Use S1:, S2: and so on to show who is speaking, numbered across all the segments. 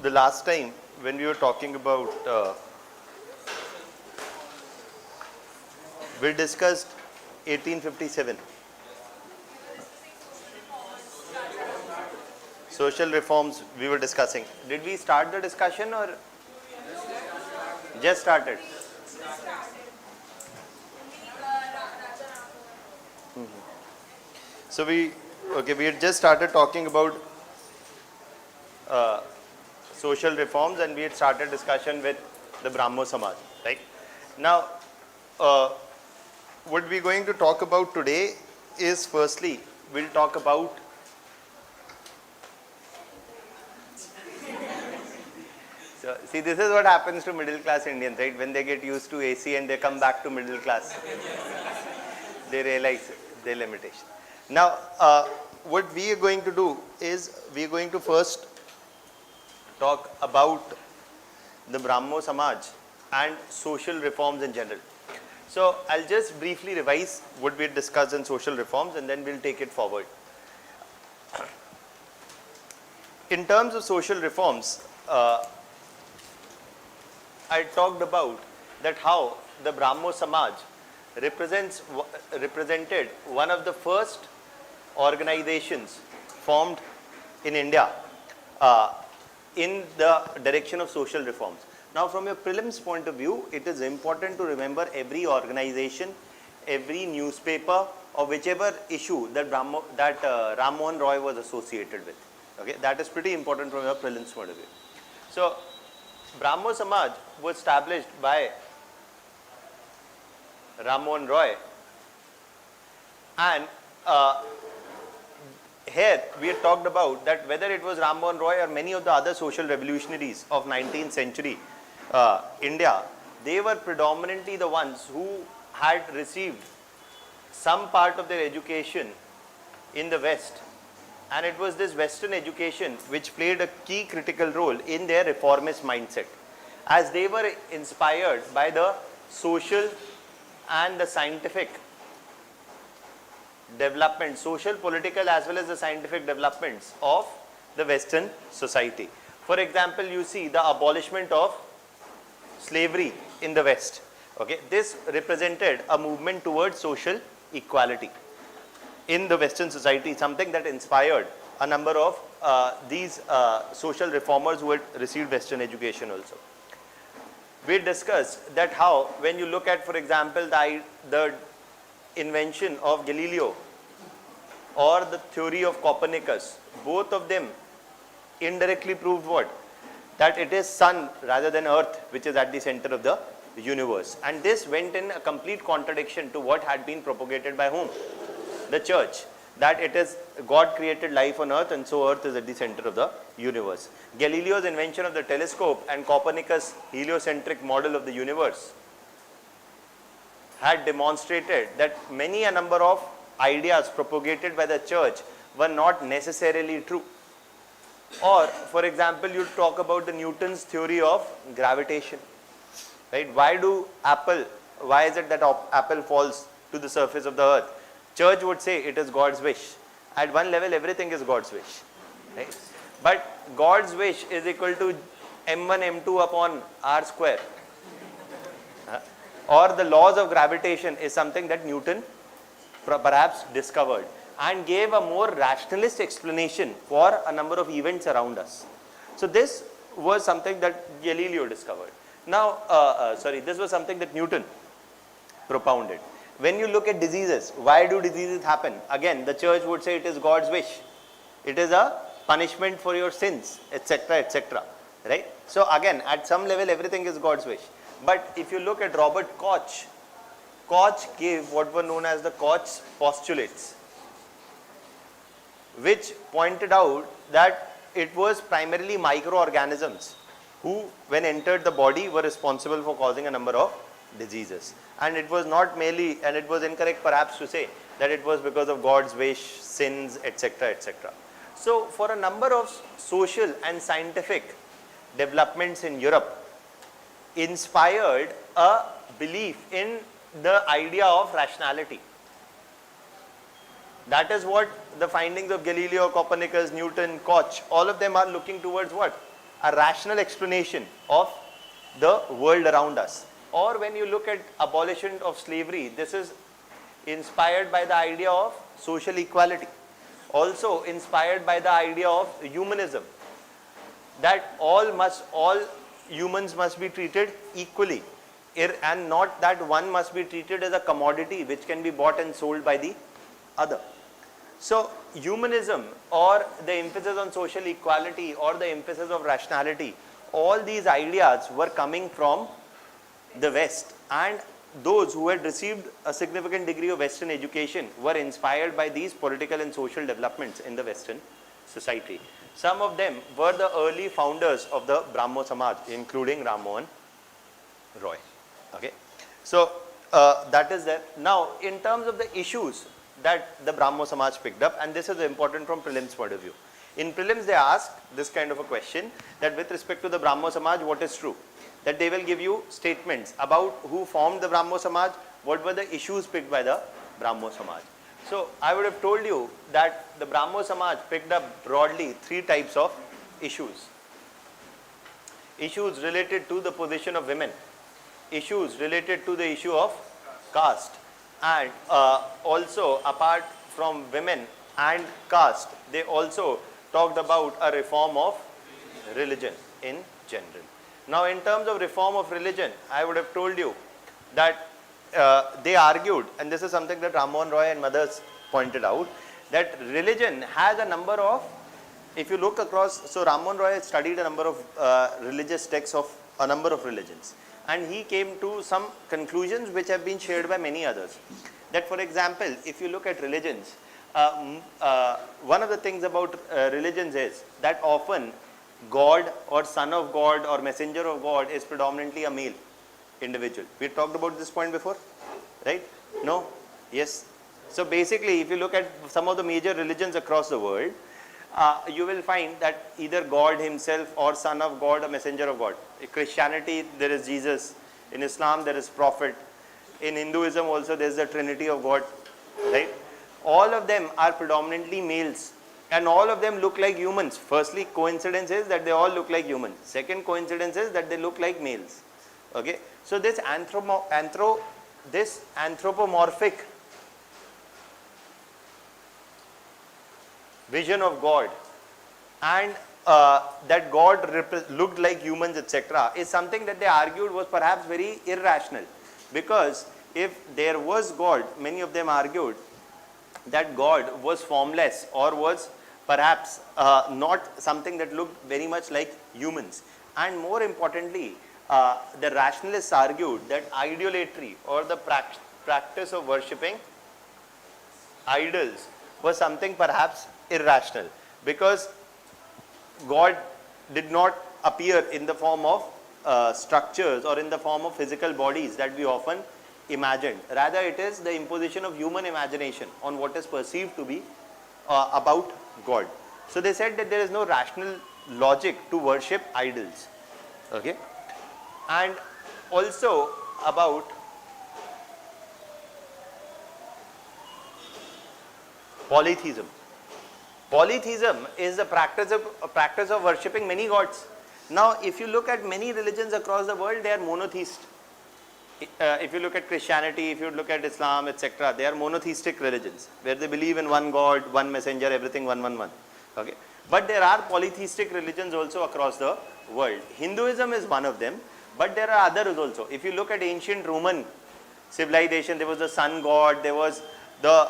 S1: the last time when we were talking about, we discussed 1857. Social reforms we were discussing. Did we start the discussion or just started? So we had just started talking about social reforms, and we had started discussion with the Brahmo Samaj, right? Now, what we're going to talk about today is, firstly, we'll talk about so, see, this is what happens to middle class Indians, right? When they get used to AC and they come back to middle class, they realize their limitation. Now, what we are going to do is we are going to first talk about the Brahmo Samaj and social reforms in general. So, I'll just briefly revise what we discussed in social reforms, and then we'll take it forward. In terms of social reforms, I talked about that how the Brahmo Samaj represented one of the first organizations formed in India in the direction of social reforms. Now, from a prelims point of view, it is important to remember every organization, every newspaper, or whichever issue that Ram Mohan Roy was associated with. Okay, that is pretty important from a prelims point of view. So, Brahmo Samaj was established by Ram Mohan Roy, and here we had talked about that whether it was Ram Mohan Roy or many of the other social revolutionaries of 19th century India, they were predominantly the ones who had received some part of their education in the West, and it was this Western education which played a key critical role in their reformist mindset, as they were inspired by the social and the scientific development, social, political as well as the scientific developments of the Western society. For example, you see the abolishment of slavery in the West. Okay, this represented a movement towards social equality in the Western society, something that inspired a number of these social reformers who had received Western education also. We discussed that how, when you look at, for example, the invention of Galileo or the theory of Copernicus, both of them indirectly proved what? That it is sun rather than earth which is at the center of the universe. And this went in a complete contradiction to what had been propagated by whom? The church. That it is God created life on earth, and so earth is at the center of the universe. Galileo's invention of the telescope and Copernicus' heliocentric model of the universe had demonstrated that a number of ideas propagated by the church were not necessarily true. Or, for example, you talk about the Newton's theory of gravitation, right? Why is it that apple falls to the surface of the earth? Church would say it is God's wish. At one level, everything is God's wish, right? But God's wish is equal to m1 m2 upon r square. Or the laws of gravitation is something that Newton perhaps discovered and gave a more rationalist explanation for a number of events around us. So this was something that Galileo discovered. Now, this was something that Newton propounded. When you look at diseases, why do diseases happen? Again, the church would say it is God's wish. It is a punishment for your sins, etc., etc. Right? So again, at some level, everything is God's wish. But if you look at Robert Koch, Koch gave what were known as the Koch's postulates, which pointed out that it was primarily microorganisms who, when entered the body, were responsible for causing a number of diseases. And it was not merely, and it was incorrect perhaps to say that it was because of God's wish, sins, etc., etc. So, for a number of social and scientific developments in Europe, inspired a belief in the idea of rationality. That is what the findings of Galileo, Copernicus, Newton, Koch, all of them are looking towards what? A rational explanation of the world around us. Or when you look at abolition of slavery, this is inspired by the idea of social equality. Also inspired by the idea of humanism, that all humans must be treated equally, and not that one must be treated as a commodity which can be bought and sold by the other. So humanism, or the emphasis on social equality, or the emphasis of rationality, all these ideas were coming from the West, and those who had received a significant degree of Western education were inspired by these political and social developments in the Western society. Some of them were the early founders of the Brahmo Samaj, including Ram Mohan Roy. Okay, so that is there. Now, in terms of the issues that the Brahmo Samaj picked up, and this is important from prelims point of view. In prelims, they ask this kind of a question, that with respect to the Brahmo Samaj, what is true? That they will give you statements about who formed the Brahmo Samaj, what were the issues picked by the Brahmo Samaj. So I would have told you that the Brahmo Samaj picked up broadly 3 types of issues. Issues related to the position of women, issues related to the issue of caste, and also apart from women and caste, they also talked about a reform of religion in general. Now, in terms of reform of religion, I would have told you that they argued, and this is something that Ram Mohan Roy and others pointed out, that religion has a number of, if you look across, so Ram Mohan Roy studied a number of religious texts of a number of religions, and he came to some conclusions which have been shared by many others. That, for example, if you look at religions, one of the things about religions is that often God or son of God or messenger of God is predominantly a male individual. We talked about this point before, right? No? Yes. So basically, if you look at some of the major religions across the world, you will find that either God himself or son of God or messenger of God. In Christianity, there is Jesus. In Islam, there is prophet. In Hinduism also, there is the Trinity of God, right? All of them are predominantly males, and all of them look like humans. Firstly, coincidence is that they all look like humans. Second coincidence is that they look like males. Okay, so this anthropomorphic vision of God, and that God looked like humans, etc., is something that they argued was perhaps very irrational, because if there was God, many of them argued that God was formless or was perhaps not something that looked very much like humans. And more importantly, the rationalists argued that idolatry, or the practice of worshipping idols, was something perhaps irrational, because God did not appear in the form of structures or in the form of physical bodies that we often imagined. Rather, it is the imposition of human imagination on what is perceived to be about God. So they said that there is no rational logic to worship idols. Okay, and also about polytheism. Polytheism is the practice of worshipping many gods. Now, if you look at many religions across the world, they are monotheist. If you look at Christianity, if you look at Islam, etc., they are monotheistic religions where they believe in one God, one messenger, everything one. Okay, but there are polytheistic religions also across the world. Hinduism is one of them, but there are others also. If you look at ancient Roman civilization, there was the sun god, there was the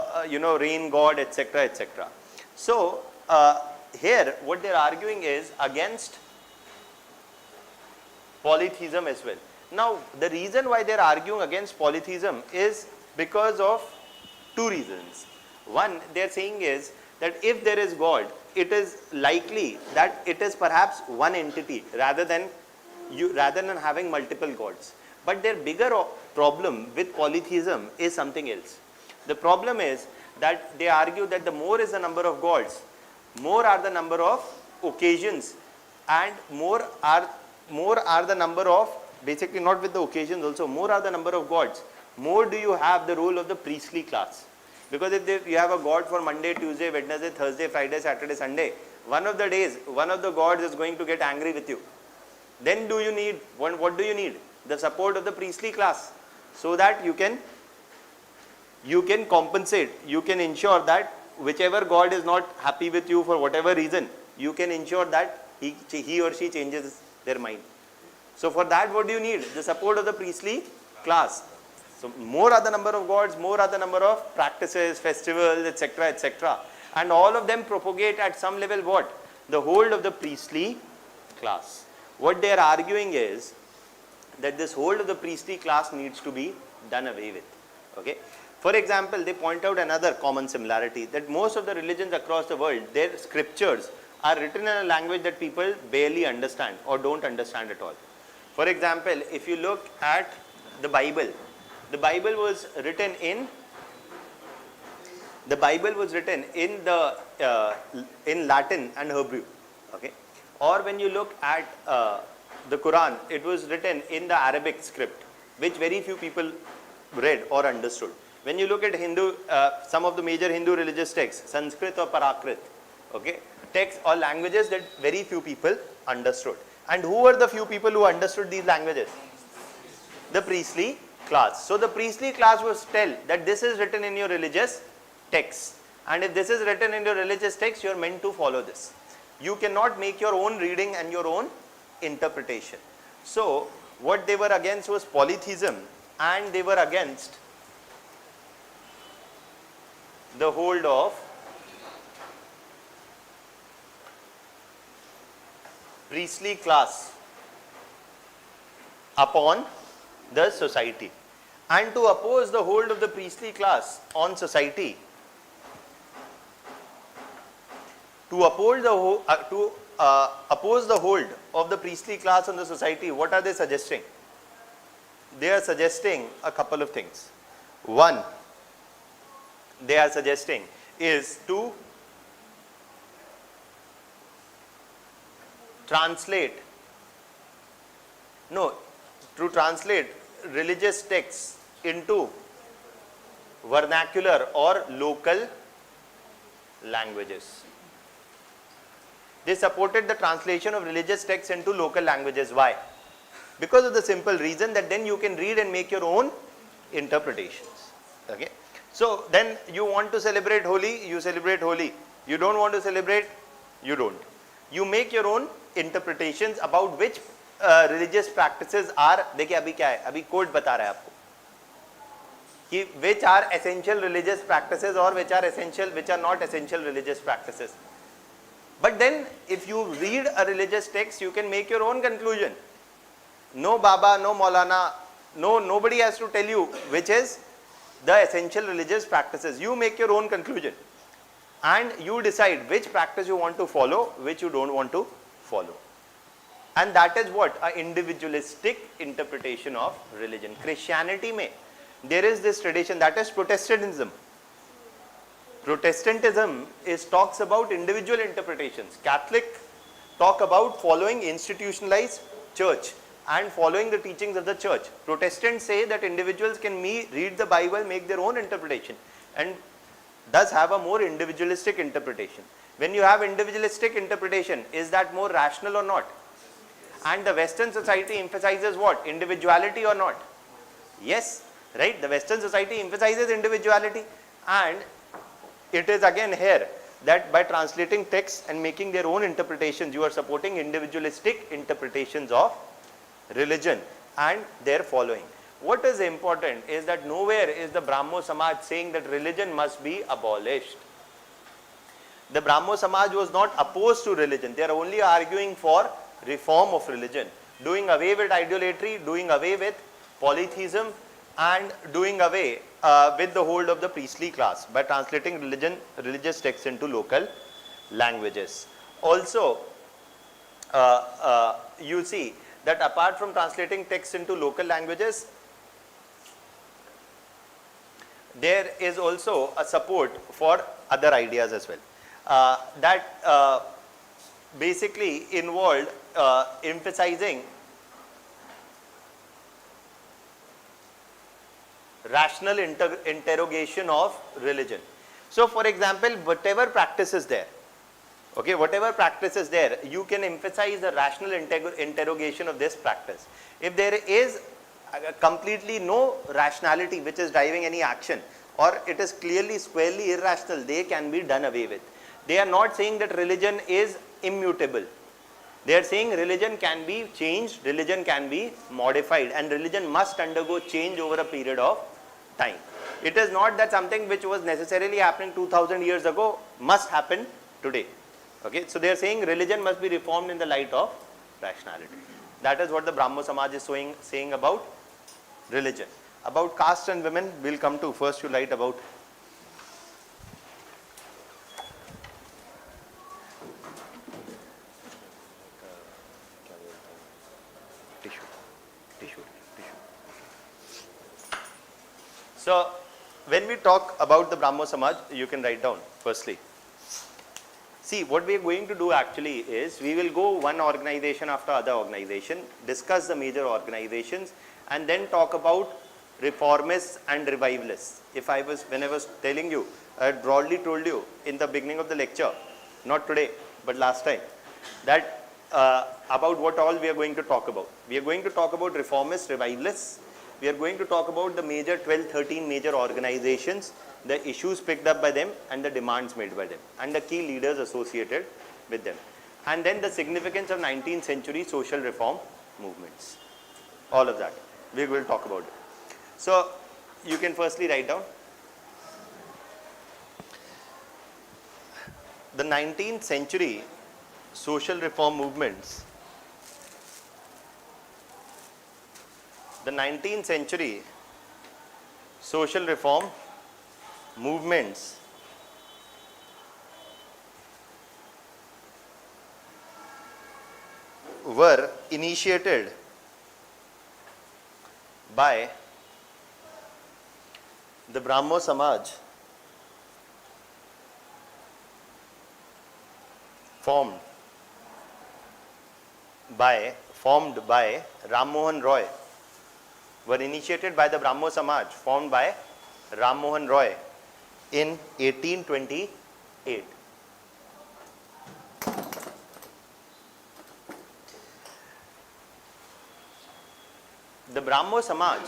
S1: rain god, etc., etc. So here, what they are arguing is against polytheism as well. Now, the reason why they are arguing against polytheism is because of 2 reasons. One, they are saying is that if there is God, it is likely that it is perhaps one entity rather than having multiple gods. But their bigger problem with polytheism is something else. The problem is that they argue that the more is the number of gods, more are the number of occasions, and more are the number of, basically not with the occasions also, more are the number of gods, more do you have the role of the priestly class. Because if you have a god for Monday, Tuesday, Wednesday, Thursday, Friday, Saturday, Sunday, one of the days, one of the gods is going to get angry with you. Then do you need, what do you need? The support of the priestly class, so that you can compensate, you can ensure that whichever god is not happy with you for whatever reason, you can ensure that he or she changes their mind. So for that, what do you need? The support of the priestly class. So more are the number of gods, more are the number of practices, festivals, etc., etc. And all of them propagate at some level what? The hold of the priestly class. What they are arguing is that this hold of the priestly class needs to be done away with. Okay. For example, they point out another common similarity, that most of the religions across the world, their scriptures are written in a language that people barely understand or don't understand at all. For example, if you look at the Bible was written in in Latin and Hebrew. Okay. Or when you look at the Quran, it was written in the Arabic script, which very few people read or understood. When you look at Hindu, some of the major Hindu religious texts, Sanskrit or Prakrit, okay, texts or languages that very few people understood. And who were the few people who understood these languages? The priestly class. So the priestly class was tell that this is written in your religious text, and if this is written in your religious text, you are meant to follow this. You cannot make your own reading and your own interpretation. So what they were against was polytheism, and they were against the hold of priestly class upon the society. And to oppose the hold of the priestly class on society, to oppose the hold of the priestly class on the society, what are they suggesting? They are suggesting a couple of things. One, they are suggesting is to translate religious texts into vernacular or local languages. They supported the translation of religious texts into local languages. Why? Because of the simple reason that then you can read and make your own interpretations. Okay. So then you want to celebrate Holi, you celebrate Holi. You don't want to celebrate, you don't. You make your own interpretations about which religious practices are, देखिए अभी क्या है, अभी code बता रहा है आपको कि which are essential religious practices or which are not essential religious practices. But then if you read a religious text, you can make your own conclusion. No Baba, no Maulana, nobody has to tell you which is the essential religious practices. You make your own conclusion and you decide which practice you want to follow, which you don't want to follow. And that is what? An individualistic interpretation of religion. Christianity mein, there is this tradition, that is Protestantism. Protestantism talks about individual interpretations. Catholic talk about following institutionalized church and following the teachings of the church. Protestants say that individuals can read the Bible, make their own interpretation, and thus have a more individualistic interpretation. When you have individualistic interpretation, is that more rational or not? And the Western society emphasizes what? Individuality or not? Yes, right? The Western society emphasizes individuality, and it is again here that by translating texts and making their own interpretations, you are supporting individualistic interpretations of religion and their following. What is important is that nowhere is the Brahmo Samaj saying that religion must be abolished. The Brahmo Samaj was not opposed to religion. They are only arguing for reform of religion, doing away with idolatry, doing away with polytheism, and doing away with the hold of the priestly class by translating religious texts into local languages. Also, you see that apart from translating texts into local languages, there is also a support for other ideas as well. That basically involved emphasizing rational interrogation of religion. So for example, whatever practice is there, okay, whatever practice is there, you can emphasize the rational interrogation of this practice. If there is completely no rationality which is driving any action, or it is clearly squarely irrational, they can be done away with. They are not saying that religion is immutable. They are saying religion can be changed, religion can be modified, and religion must undergo change over a period of time. It is not that something which was necessarily happening 2000 years ago must happen today. Okay, so they are saying religion must be reformed in the light of rationality. That is what the Brahmo Samaj is saying about religion. About caste and women, we'll come to. First you write about tissue. So when we talk about the Brahmo Samaj, you can write down firstly. See, what we are going to do actually is, we will go one organization after other organization, discuss the major organizations, and then talk about reformists and revivalists. When I was telling you, I had broadly told you in the beginning of the lecture, not today, but last time, that about what all we are going to talk about. We are going to talk about reformists, revivalists. We are going to talk about the major 12, 13 major organizations, the issues picked up by them and the demands made by them, and the key leaders associated with them. And then the significance of 19th century social reform movements. All of that, we will talk about it. So, you can firstly write down the 19th century social reform movements. The 19th century social reform movements were initiated by the Brahmo Samaj, formed by Ram Mohan Roy, were initiated by the Brahmo Samaj, formed by Ram Mohan Roy in 1828. The Brahmo Samaj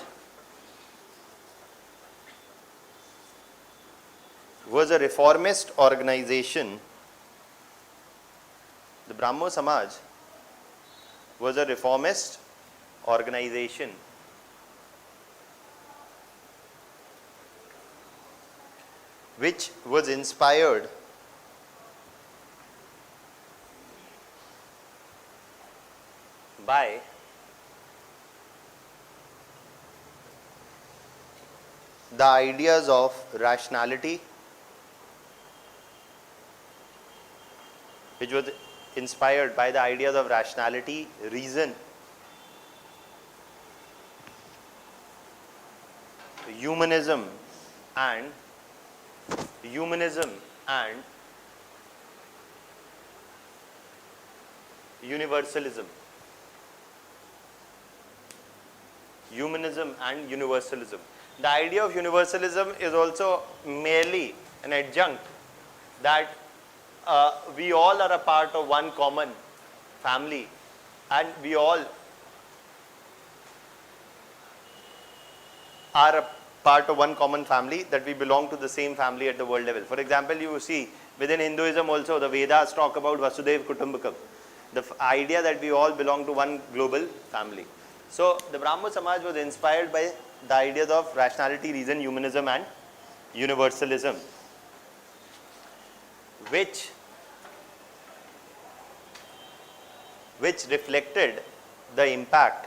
S1: was a reformist organization. The Brahmo Samaj was a reformist organization which was inspired by the ideas of rationality, reason, humanism and universalism. The idea of universalism is also merely an adjunct that we all are a part of one common family, and we all are a part of one common family, that we belong to the same family at the world level. For example, you see within Hinduism also, the Vedas talk about Vasudhaiva Kutumbakam, the idea that we all belong to one global family. So the Brahmo Samaj was inspired by the ideas of rationality, reason, humanism and universalism, which reflected the impact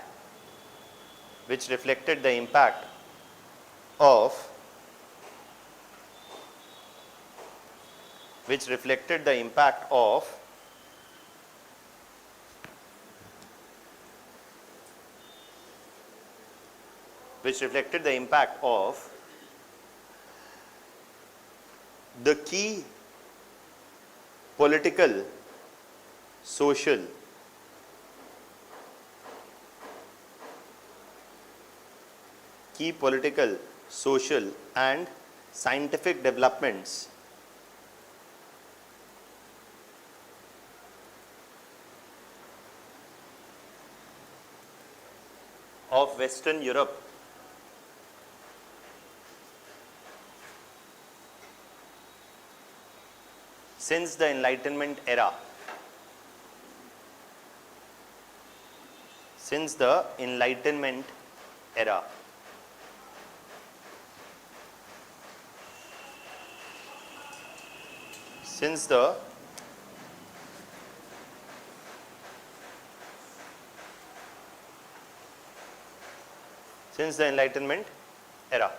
S1: of the key political, social, social and scientific developments of Western Europe since the Enlightenment era. Since the Enlightenment era. Since the Enlightenment era.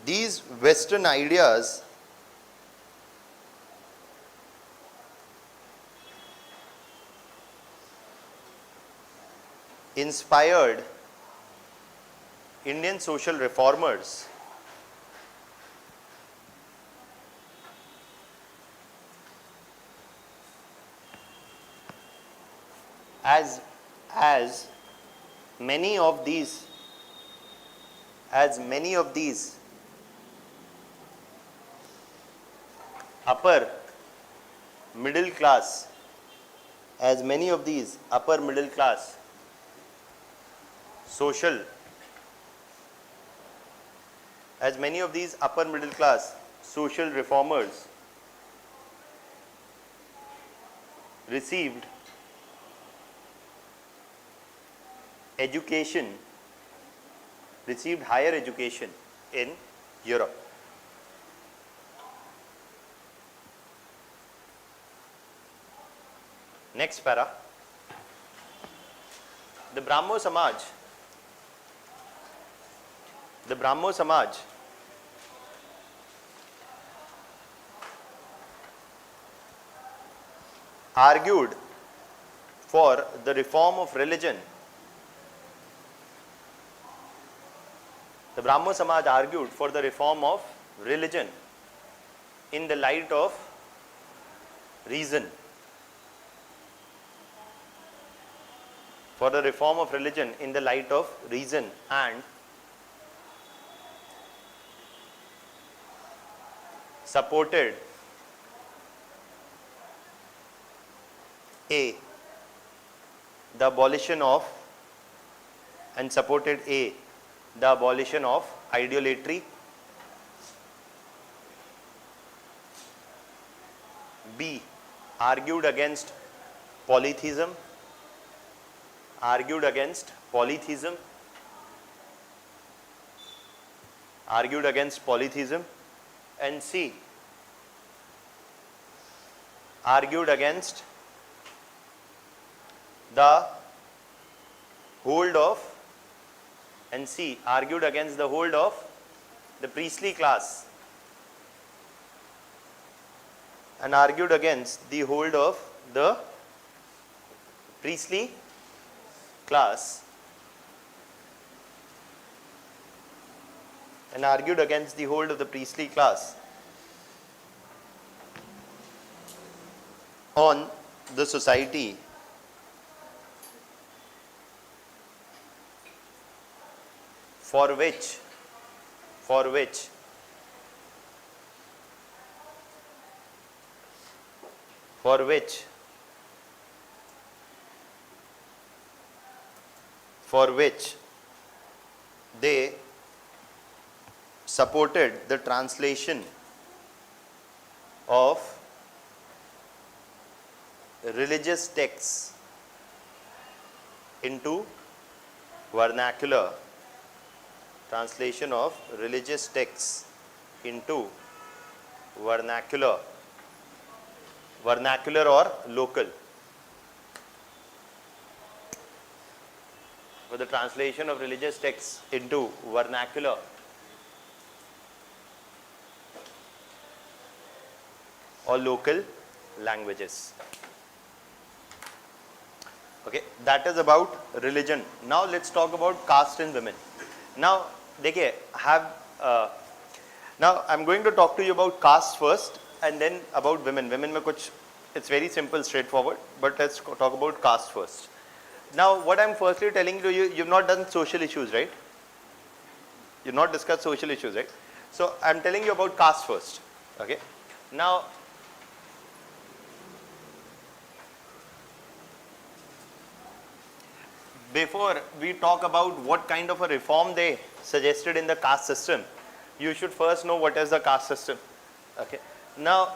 S1: These Western ideas inspired Indian social reformers as many of these upper middle class social reformers received higher education in Europe. Next para. The Brahmo Samaj argued for the reform of religion. The Brahmo Samaj argued for the reform of religion in the light of reason. For the reform of religion in the light of reason and supported the abolition of idolatry, B, argued against polytheism, and C, argued against the hold of the priestly class, and argued against the hold of the priestly class on the society for which they supported the translation of religious texts into vernacular, vernacular or local. For the translation of religious texts into vernacular or local languages. Okay, that is about religion. Now let's talk about caste in women. Now देखिए have now I'm going to talk to you about caste first and then about women. Women में कुछ it's very simple, straightforward, but let's talk about caste first. Now what I'm firstly telling you, you've not done social issues, right? You've not discussed social issues, right? So I'm telling you about caste first. Okay. Now before we talk about what kind of a reform they suggested in the caste system, you should first know what is the caste system. Okay. Now,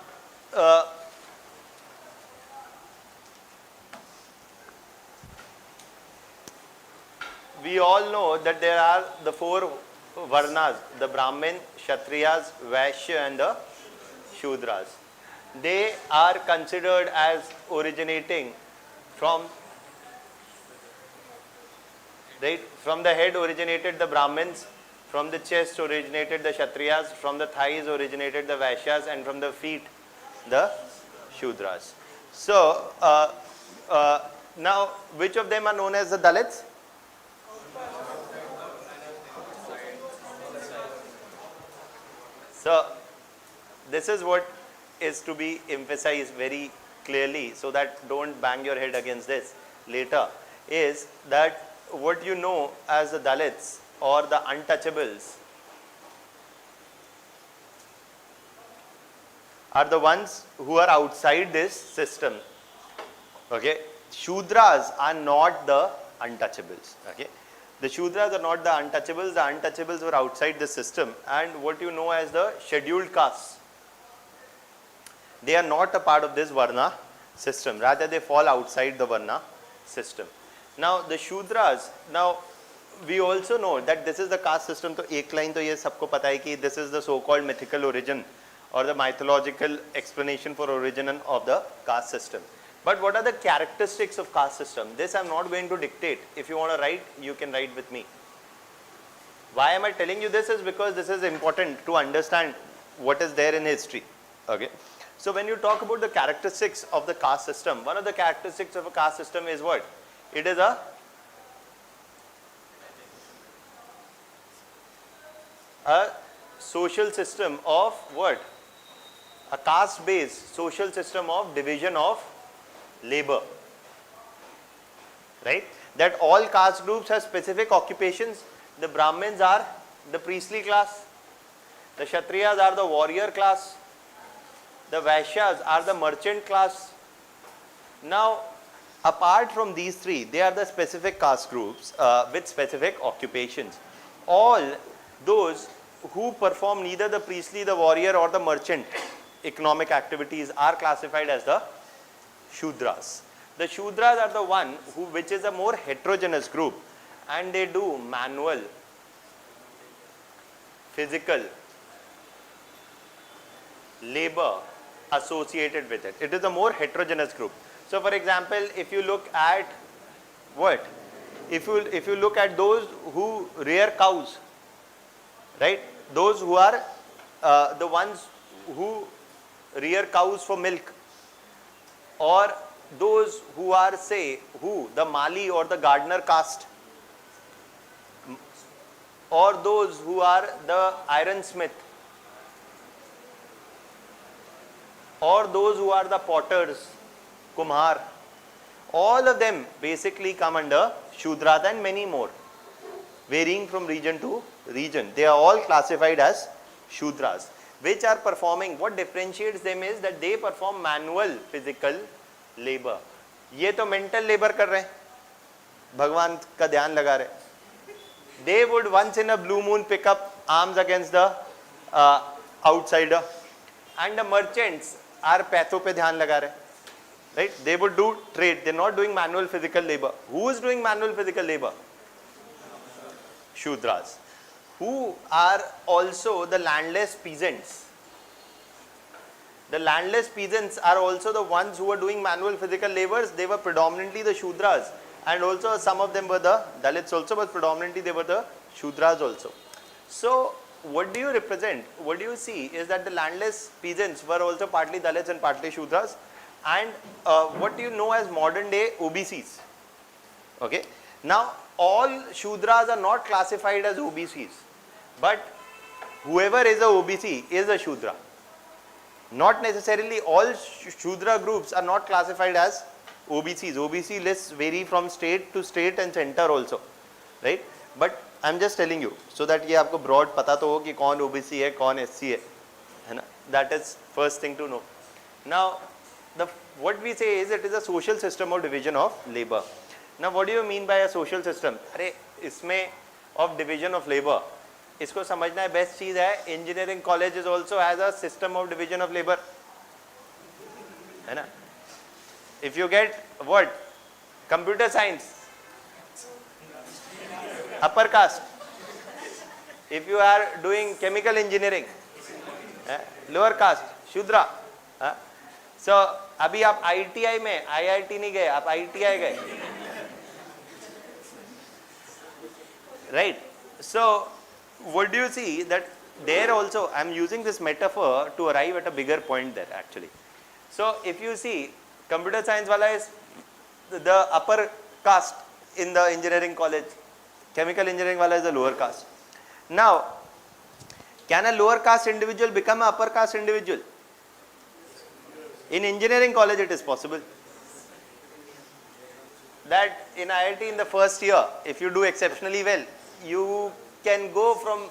S1: we all know that there are the four varnas, the Brahmin, Kshatriyas, Vaishya and the Shudras. They are considered as originating from, right, from the head originated the Brahmins, from the chest originated the Kshatriyas, from the thighs originated the Vaishyas, and from the feet the Shudras. So, now which of them are known as the Dalits? So, this is what is to be emphasized very clearly, so that don't bang your head against this later, is that what you know as the Dalits or the untouchables are the ones who are outside this system. Okay, Shudras are not the untouchables. Okay, the Shudras are not the untouchables. The untouchables were outside the system, and what you know as the scheduled castes, they are not a part of this Varna system. Rather, they fall outside the Varna system. Now, the Shudras, now we also know that this is the caste system. तो एक line तो ये सबको पता है कि this is the so-called mythical origin or the mythological explanation for origin of the caste system. But what are the characteristics of caste system? This I am not going to dictate. If you want to write, you can write with me. Why am I telling you this is because this is important to understand what is there in history. Okay. So when you talk about the characteristics of the caste system, one of the characteristics of a caste system is what? It is a social system of what? A caste based social system of division of labor. Right? That all caste groups have specific occupations. The Brahmins are the priestly class. The Kshatriyas are the warrior class. The Vaishyas are the merchant class. Now, apart from these three, they are the specific caste groups with specific occupations. All those who perform neither the priestly, the warrior or the merchant economic activities are classified as the Shudras. The Shudras are the one which is a more heterogeneous group, and they do manual, physical labor associated with it. It is a more heterogeneous group. So for example, if you look at what? If you look at those who rear cows, right? Those who are the ones who rear cows for milk, or those who are, say, the Mali or the gardener caste, or those who are the ironsmith, or those who are the potters, Kumhar, all of them basically come under Shudras and many more, varying from region to region. They are all classified as Shudras, which are performing, what differentiates them is that they perform manual physical labor. ये तो mental labor कर रहे हैं, भगवान का ध्यान लगा रहे. They would once in a blue moon pick up arms against the outsider, and the merchants are पैसों पे ध्यान लगा रहे. Right? They would do trade. They're not doing manual physical labor. Who is doing manual physical labor? Shudras, who are also the landless peasants. The landless peasants are also the ones who are doing manual physical labors. They were predominantly the Shudras, and also some of them were the Dalits also, but predominantly they were the Shudras also. So what do you represent? What do you see is that the landless peasants were also partly Dalits and partly Shudras, and what do you know as modern day OBCs. Okay. Now all Shudras are not classified as OBCs. but whoever is a OBC is a Shudra. Not necessarily all Shudra groups are not classified as OBCs. OBC lists vary from state to state and center also, right? But I'm just telling you so that ये आपको broad पता तो हो कि कौन OBC है, कौन SC है ना? That is first thing to know. Now, what we say is it is a social system of division of labor. Now, what do you mean by a social system? अरे इसमें of division of labor, इसको समझना है best चीज है. Engineering college also has a system of division of labour, है ना. If you get what computer science upper caste, if you are doing chemical engineering lower caste Shudra. So अभी आप ITI में, आईआईटी नहीं गए, आप आईटीआई गए, right. So what do you see that there also I am using this metaphor to arrive at a bigger point there actually. So if you see computer science wala is the upper caste in the engineering college, chemical engineering wala is the lower caste. Now can a lower caste individual become an upper caste individual? In engineering college it is possible. That in IIT in the first year, if you do exceptionally well, you can go from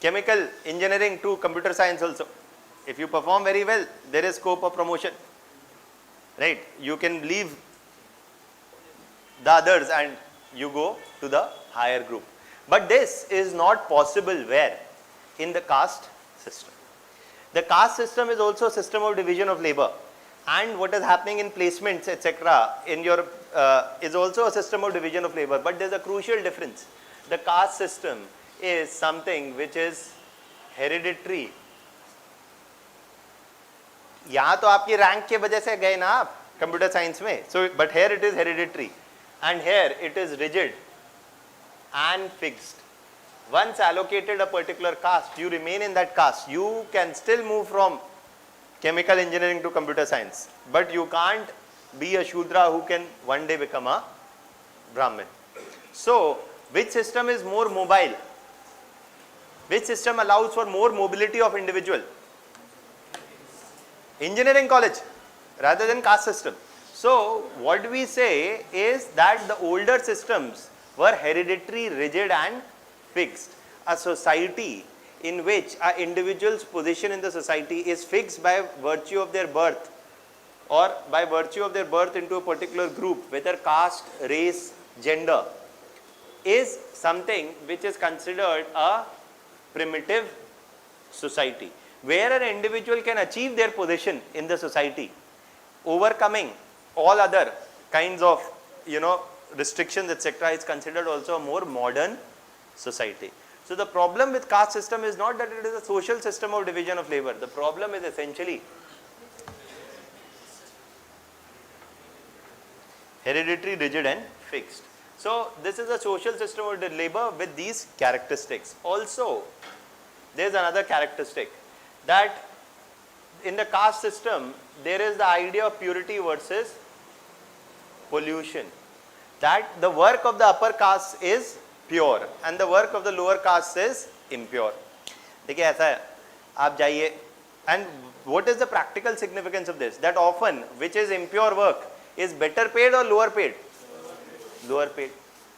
S1: chemical engineering to computer science also. If you perform very well, there is scope of promotion, right? You can leave the others and you go to the higher group. But this is not possible where? In the caste system. The caste system is also a system of division of labor, and what is happening in placements etc. in your is also a system of division of labor. But there is a crucial difference. The caste system is something which is hereditary. यहाँ तो आपकी rank के वजह से गए ना आप computer science में, so but here it is hereditary and here it is rigid and fixed. Once allocated a particular caste, you remain in that caste. You can still move from chemical engineering to computer science, but you can't be a Shudra who can one day become a Brahmin. So, which system is more mobile? Which system allows for more mobility of individual? Engineering college rather than caste system. So, what we say is that the older systems were hereditary, rigid and fixed. A society in which an individual's position in the society is fixed by virtue of their birth or by virtue of their birth into a particular group, whether caste, race, gender, is something which is considered a primitive society, where an individual can achieve their position in the society, overcoming all other kinds of, restrictions, etc., is considered also a more modern society. So the problem with caste system is not that it is a social system of division of labor. The problem is essentially hereditary, rigid and fixed. So this is a social system of labor with these characteristics. Also, there is another characteristic, that in the caste system there is the idea of purity versus pollution. That the work of the upper caste is pure and the work of the lower caste is impure. देखिए ऐसा है, आप जाइए, and what is the practical significance of this? That often which is impure work is better paid or lower paid? Lower paid,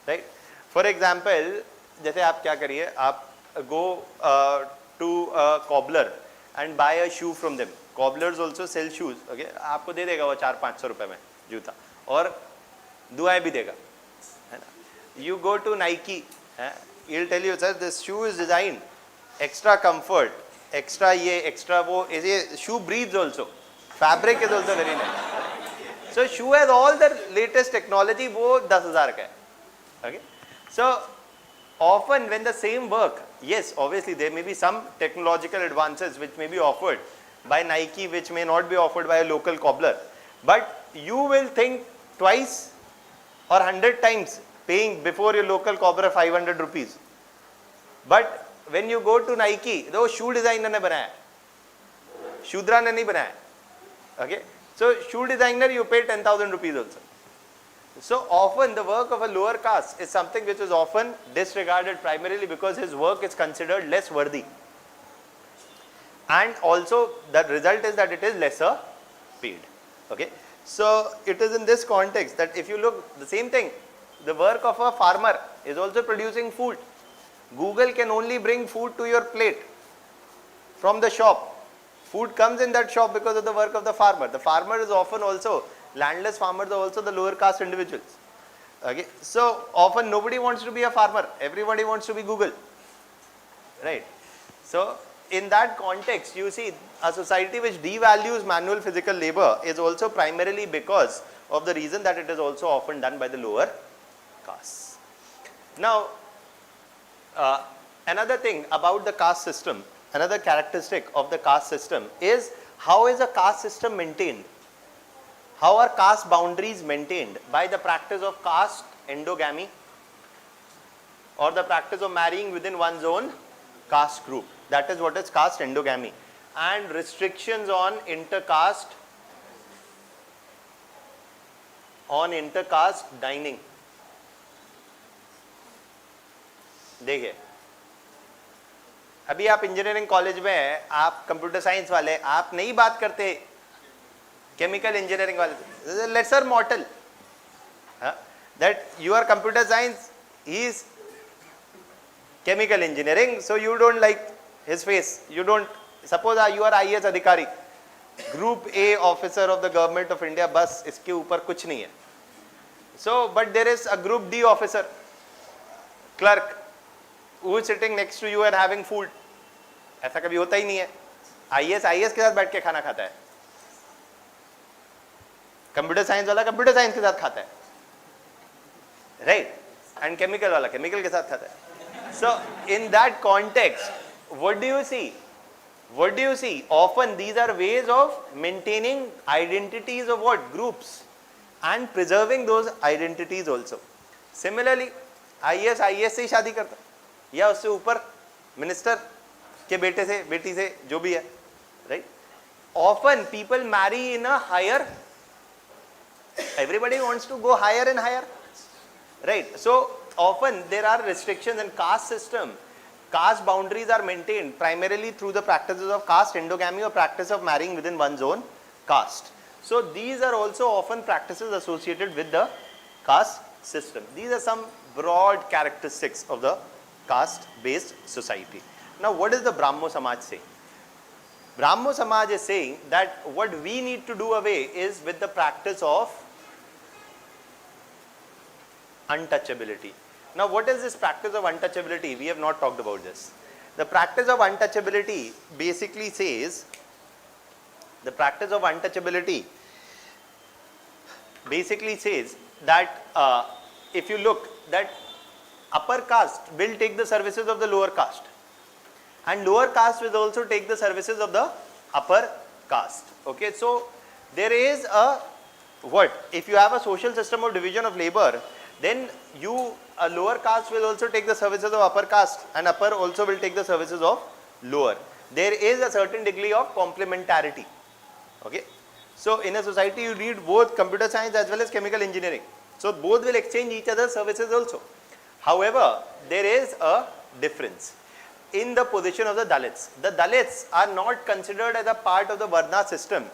S1: right? For example, जैसे आप क्या करिए, आप go to a cobbler and buy a shoe from them. Cobblers also sell shoes, okay? आपको दे देगा वो 400-500 रुपए में जूता, और दुआएं भी देगा, है ना? You go to Nike, he'll tell you, sir, this shoe is designed extra comfort, extra ये, extra वो. ये shoe breathes also. Fabric is also very nice. So shoe has all the latest technology. वो 10,000 का है. Okay. So often when the same work, yes, obviously there may be some technological advances which may be offered by Nike, which may not be offered by a local cobbler, but you will think twice or 100 times paying before your local cobbler 500 rupees. But when you go to Nike, वो shoe designer ने बनाया, शूद्रा ने नहीं बनाया. Okay, so shoe designer you pay 10,000 rupees also. So often the work of a lower caste is something which is often disregarded primarily because his work is considered less worthy. And also the result is that it is lesser paid. Okay. So it is in this context that if you look, the same thing, the work of a farmer is also producing food. Google can only bring food to your plate from the shop. Food comes in that shop because of the work of the farmer. The farmer is often also, landless farmers are also the lower caste individuals. Okay. So often nobody wants to be a farmer, everybody wants to be Google, right? So in that context, you see a society which devalues manual physical labor is also primarily because of the reason that it is also often done by the lower castes. Now, another thing about the caste system, another characteristic of the caste system is how is a caste system maintained? How are caste boundaries maintained? By the practice of caste endogamy or the practice of marrying within one's own caste group. That is what is caste endogamy, and restrictions on intercaste dining. देखिए, अभी आप engineering college में हैं, आप computer science वाले, आप नहीं बात करते केमिकल इंजीनियरिंग वाले, lesser mortal, that you are computer science, he is chemical engineering, so you don't like his face, you don't, suppose you are IAS अधिकारी, group A officer of the government of India, बस इसके ऊपर कुछ नहीं है. So but there is a group D officer, clerk, who is sitting next to you and having food. ऐसा कभी होता ही नहीं है. IAS के साथ बैठ के खाना खाता है, कंप्यूटर साइंस वाला कंप्यूटर साइंस के साथ खाता है, right? And chemical वाला chemical के साथ खाता है. So in that context, what do you see? What do you see? Often these are ways of maintaining identities of what? Groups, and preserving those identities also. Similarly, IAS से ही शादी करता या उससे ऊपर मिनिस्टर के बेटे से बेटी से जो भी है, right? Often people marry in a higher, everybody wants to go higher and higher, right? So often there are restrictions in caste system. Caste boundaries are maintained primarily through the practices of caste endogamy or practice of marrying within one's own caste. So these are also often practices associated with the caste system. These are some broad characteristics of the caste based society. Now what is the Brahmo Samaj saying? Brahmo Samaj is saying that what we need to do away is with the practice of untouchability. Now what is this practice of untouchability? We have not talked about this. The practice of untouchability basically says, that if you look, that upper caste will take the services of the lower caste, and lower caste will also take the services of the upper caste. Okay, so there is a what? If you have a social system of division of labor, then a lower caste will also take the services of upper caste, and upper also will take the services of lower. There is a certain degree of complementarity. Okay, so in a society you need both computer science as well as chemical engineering. So both will exchange each other's services also. However, there is a difference in the position of the Dalits. The Dalits are not considered as a part of the Varna system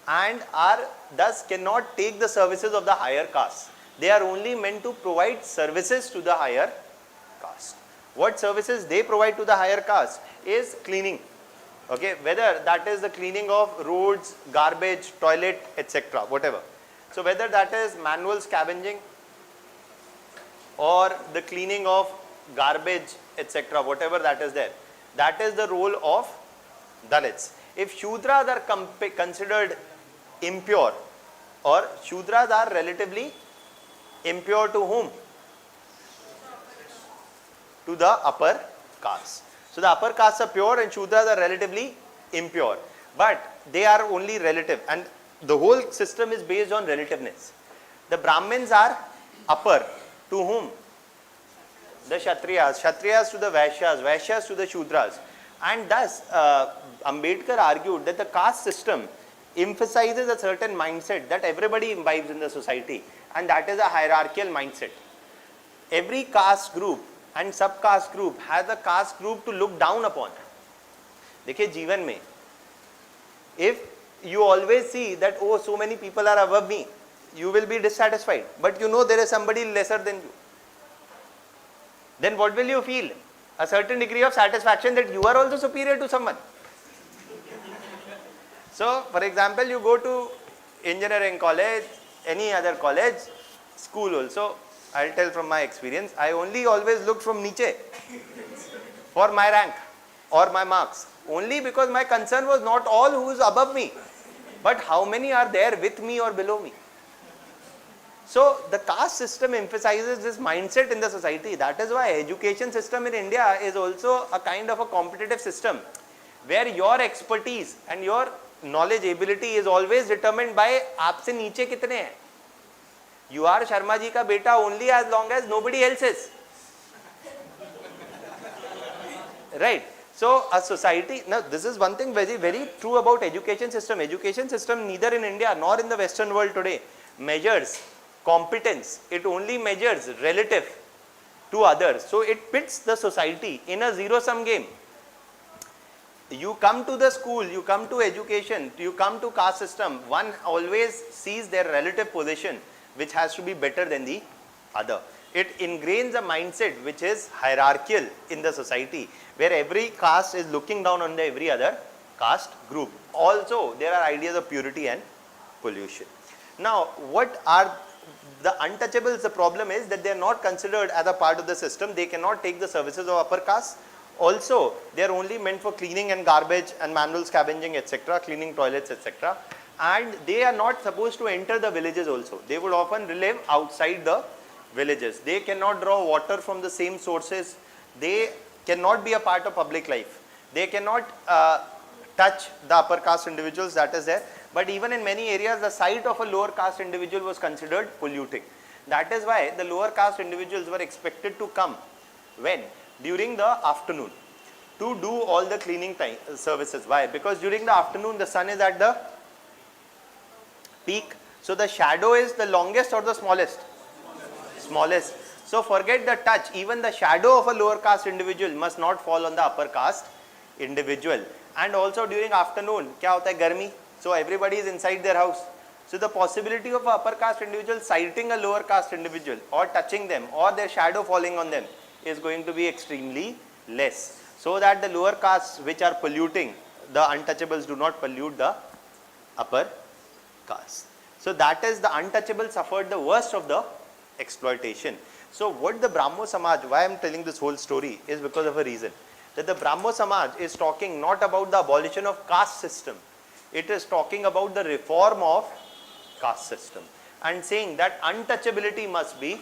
S1: and are thus cannot take the services of the higher caste. They are only meant to provide services to the higher caste. What services they provide to the higher caste is cleaning. Okay, whether that is the cleaning of roads, garbage, toilet, etc., whatever. So whether that is manual scavenging or the cleaning of garbage, etc., whatever that is there, that is the role of Dalits. If Shudras are considered impure, or Shudras are relatively impure to whom? To the upper caste. So the upper castes are pure and Shudras are relatively impure, but they are only relative, and the whole system is based on relativeness. The Brahmins are upper to whom? The Kshatriyas, Kshatriyas to the Vaishyas, Vaishyas to the Shudras, and thus Ambedkar argued that the caste system emphasizes a certain mindset that everybody imbibes in the society, and that is a hierarchical mindset. Every caste group and subcaste group has a caste group to look down upon. देखिए जीवन में, if you always see that oh so many people are above me, you will be dissatisfied, but you know there is somebody lesser than you. Then what will you feel? A certain degree of satisfaction that you are also superior to someone. So, for example, you go to engineering college, any other college, school also, I'll tell from my experience, I only always looked from niche for my rank or my marks, only because my concern was not all who is above me, but how many are there with me or below me. So, the caste system emphasizes this mindset in the society. That is why education system in India is also a kind of a competitive system, where your expertise and your knowledge ability is always determined by आपसे नीचे कितने हैं. You are Sharma ji ka beta only as long as nobody else is. Right. So a society, now this is one thing very, very true about education system. Education system neither in India nor in the Western world today measures competence. It only measures relative to others. So it pits the society in a zero-sum game. You come to the school, you come to education, you come to caste system, one always sees their relative position which has to be better than the other. It ingrains a mindset which is hierarchical in the society, where every caste is looking down on the every other caste group. Also, there are ideas of purity and pollution. Now, what are the untouchables? The problem is that they are not considered as a part of the system. They cannot take the services of upper caste. Also, they are only meant for cleaning and garbage and manual scavenging, etc., cleaning toilets, etc. And they are not supposed to enter the villages also. They would often live outside the villages. They cannot draw water from the same sources. They cannot be a part of public life. They cannot touch the upper caste individuals, that is there. But even in many areas, the sight of a lower caste individual was considered polluting. That is why the lower caste individuals were expected to come when? During the afternoon to do all the cleaning services. Why? Because during the afternoon the sun is at the peak. So the shadow is the longest or the smallest? Smallest. So forget the touch. Even the shadow of a lower caste individual must not fall on the upper caste individual. And also during afternoon, क्या होता है? गर्मी. So everybody is inside their house. So the possibility of a upper caste individual sighting a lower caste individual or touching them or their shadow falling on them is going to be extremely less. So that the lower castes which are polluting, the untouchables do not pollute the upper caste. So that is the untouchables suffered the worst of the exploitation. So what the Brahmo Samaj, why I am telling this whole story is because of a reason. That the Brahmo Samaj is talking not about the abolition of caste system. It is talking about the reform of caste system and saying that untouchability must be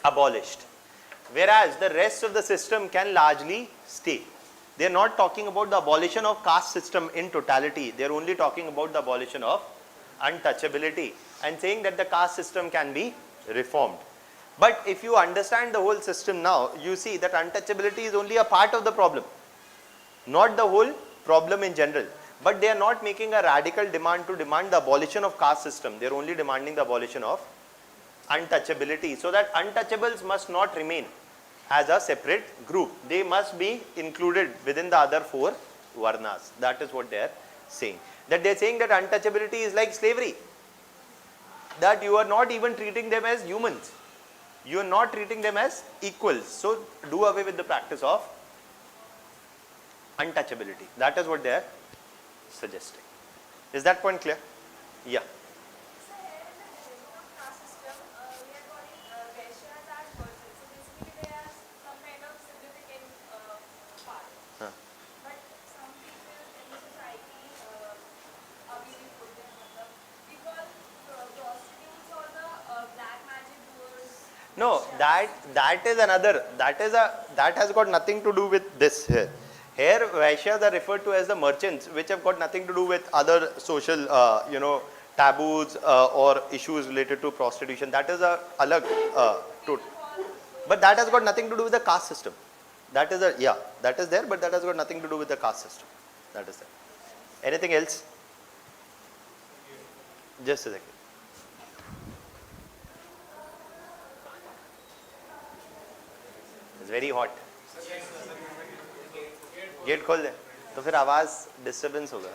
S1: abolished. Whereas the rest of the system can largely stay. They are not talking about the abolition of caste system in totality. They are only talking about the abolition of untouchability and saying that the caste system can be reformed. But if you understand the whole system now, you see that untouchability is only a part of the problem, not the whole problem in general. But they are not making a radical demand to demand the abolition of caste system. They are only demanding the abolition of untouchability, so that untouchables must not remain as a separate group. They must be included within the other four varnas. That is what they are saying. That they are saying that untouchability is like slavery. That you are not even treating them as humans. You are not treating them as equals. So do away with the practice of untouchability. That is what they are suggesting. Is that point clear? Yeah. No, that is another, that has got nothing to do with this here. Here Vaishyas are referred to as the merchants, which have got nothing to do with other social taboos or issues related to prostitution. That is a alag but that has got nothing to do with the caste system. That is that is there, but that has got nothing to do with the caste system. That is there. Anything else? Just a second. It's very hot. Gate खोल दे तो फिर आवाज disturbance होगा.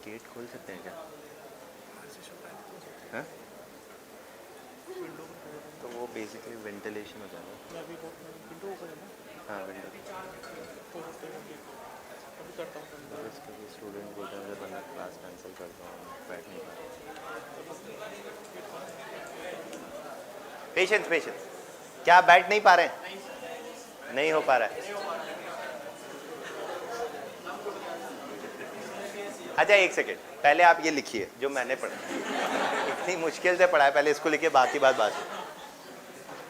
S1: Gate खोल सकते हैं क्या? हाँ? तो वो बेसिकली वेंटिलेशन हो जाएगा. हाँ विंडो. स्टूडेंट बोलते हैं मैं क्लास कैंसिल करता हूँ, बैठ नहीं पाता. Patience patience. क्या आप बैठ नहीं पा रहे हैं? नहीं हो पा रहा है. अच्छा एक सेकेंड, पहले आप ये लिखिए जो मैंने पढ़ा. इतनी मुश्किल से पढ़ा है, पहले इसको लिखिए, बाकी बात.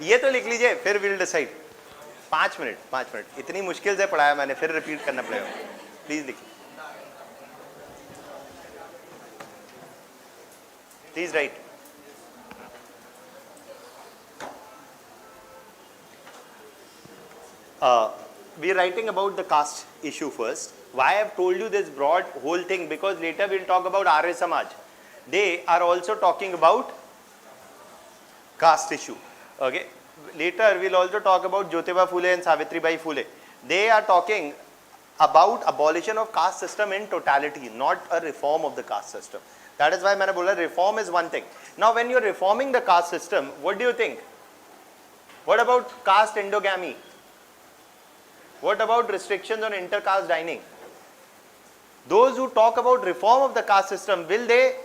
S1: ये तो लिख लीजिए, फिर विल डिसाइड. 5 मिनट. इतनी मुश्किल से पढ़ाया मैंने, फिर रिपीट करना पड़ेगा. प्लीज लिखिए. Please right. We are writing about the caste issue first. Why I have told you this broad whole thing, because later we will talk about Arya Samaj. They are also talking about caste issue. Okay. Later we will also talk about Jyotiba Phule and Savitribai Phule. They are talking about abolition of caste system in totality, not a reform of the caste system. That is why मैंने बोला reform is one thing. Now when you are reforming the caste system, what do you think? What about caste endogamy? What about restrictions on intercaste dining? Those who talk about reform of the caste system, will they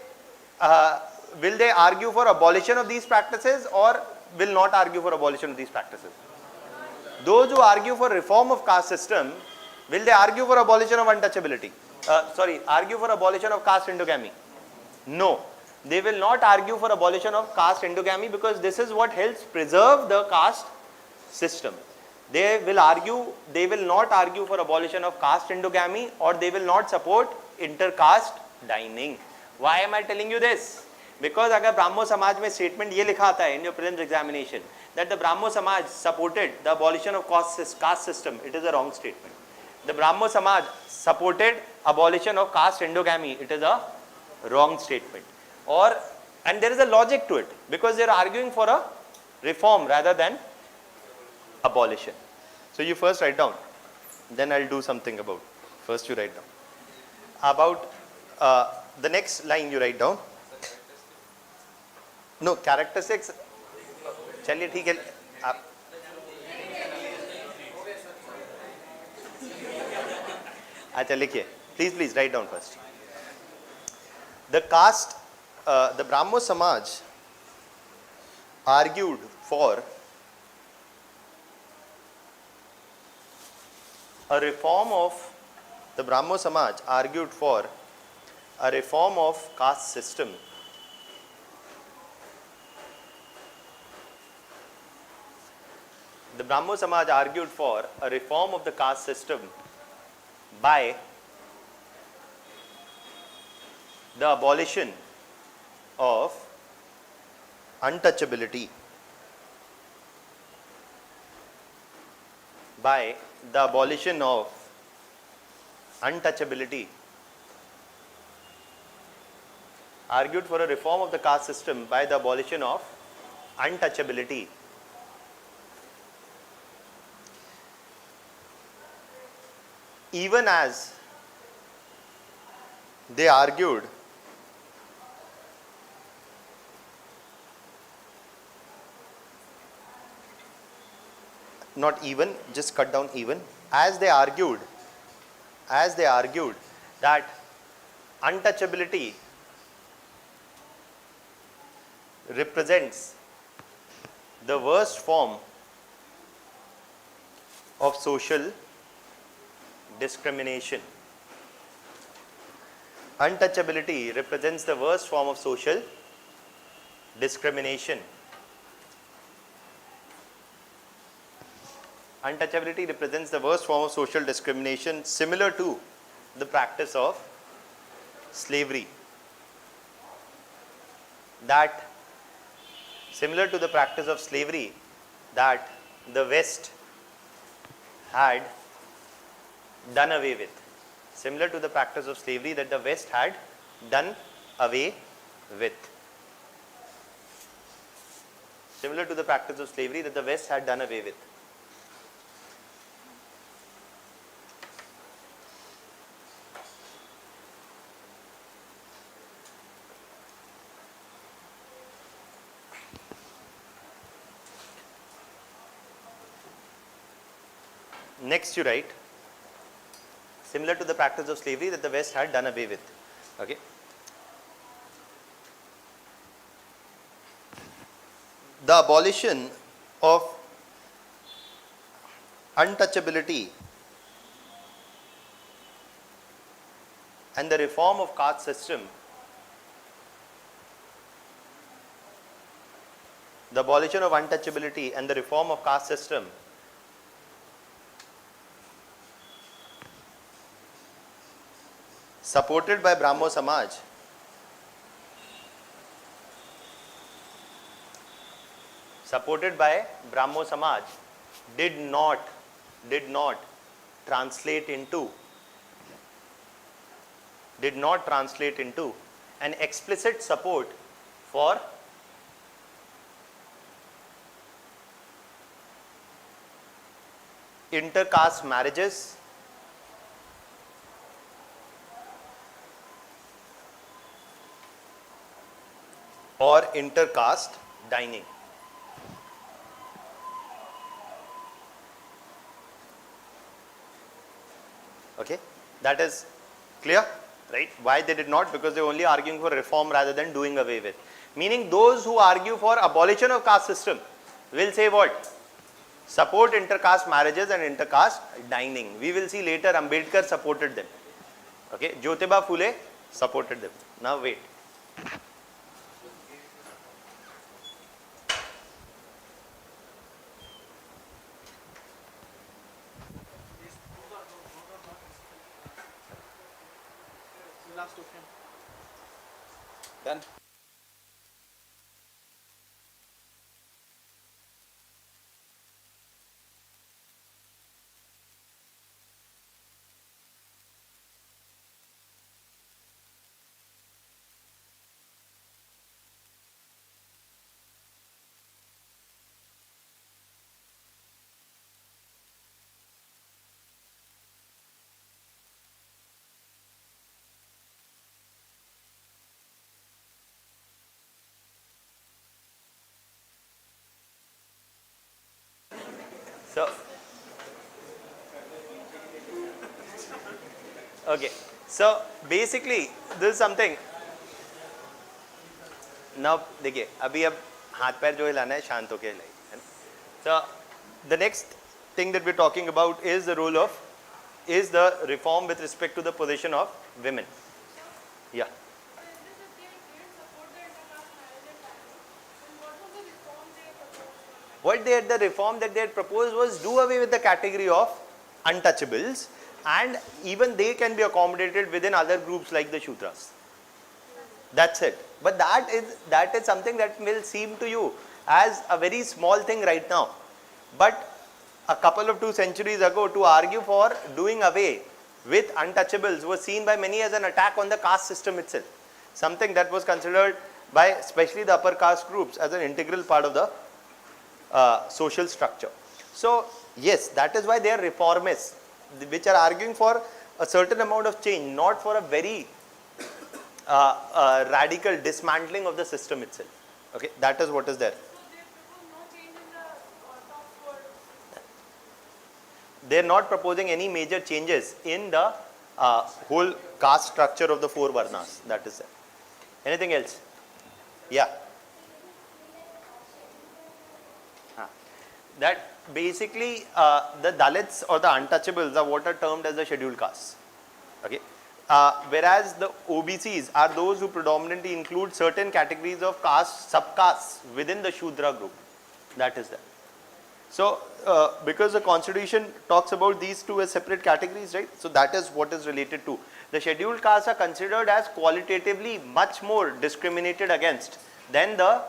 S1: argue for abolition of these practices or will not argue for abolition of these practices? Those who argue for reform of caste system, will they argue for abolition of untouchability? Argue for abolition of caste endogamy? No, they will not argue for abolition of caste endogamy, because this is what helps preserve the caste system. They will not argue for abolition of caste endogamy, or they will not support intercaste dining. Why am I telling you this? Because अगर ब्राह्मो समाज में statement ये लिखा आता है in your prelims examination that the Brahmo Samaj supported the abolition of caste system, it is a wrong statement. The Brahmo Samaj supported abolition of caste endogamy, it is a wrong statement. And there is a logic to it, because they are arguing for a reform rather than abolition. So you first write down, then I'll do something about. First you write down. About the next line you write down. No, characteristics. चलिए ठीक है आप. अच्छा लिखिए. Please write down first. The caste, the Brahmo Samaj argued for a reform of, the Brahmo Samaj argued for a reform of caste system the Brahmo Samaj argued for a reform of the caste system by the abolition of untouchability, by the abolition of untouchability, argued for a reform of the caste system by the abolition of untouchability. Even as they argued not even, just cut down even, as they argued that untouchability represents the worst form of social discrimination. Untouchability represents the worst form of social discrimination. Untouchability represents the worst form of social discrimination, similar to the practice of slavery. Similar to the practice of slavery that the West had done away with. Similar to the practice of slavery that the West had done away with. Similar to the practice of slavery that the West had done away with. Next you write, similar to the practice of slavery that the West had done away with. Okay. The abolition of untouchability and the reform of caste system, the abolition of untouchability and the reform of caste system supported by Brahmo Samaj did not translate into an explicit support for intercaste marriages or intercaste dining. Okay, that is clear, right? Why they did not? Because they are only arguing for reform rather than doing away with. Meaning those who argue for abolition of caste system will say what? Support intercaste marriages and intercaste dining. We will see later Ambedkar supported them. Okay, Jyotiba Phule supported them. Now wait.
S2: Last question. Done.
S1: So, okay. So basically, this is something. Now, देखिए अभी अब हाथ पैर जो हिलाना है शांत होके हिलाइए, है ना? So the next thing that we're talking about is the reform with respect to the position of women. Yeah. The reform that they had proposed was do away with the category of untouchables, and even they can be accommodated within other groups like the Shudras. That's it. But that is something that will seem to you as a very small thing right now. But a couple of 2 centuries ago, to argue for doing away with untouchables was seen by many as an attack on the caste system itself. Something that was considered by especially the upper caste groups as an integral part of the social structure. So yes, that is why they are reformists, which are arguing for a certain amount of change, not for a very radical dismantling of the system itself. Okay, that is what is there. They are not proposing any major changes in the whole caste structure of the 4 Varnas. That is there. Anything else? Yeah. That basically the Dalits or the untouchables are what are termed as the scheduled castes. Okay. Whereas the OBCs are those who predominantly include certain categories of caste, subcastes within the Shudra group. That is there. So, because the constitution talks about these 2 as separate categories, right? So that is what is related to. The scheduled castes are considered as qualitatively much more discriminated against than the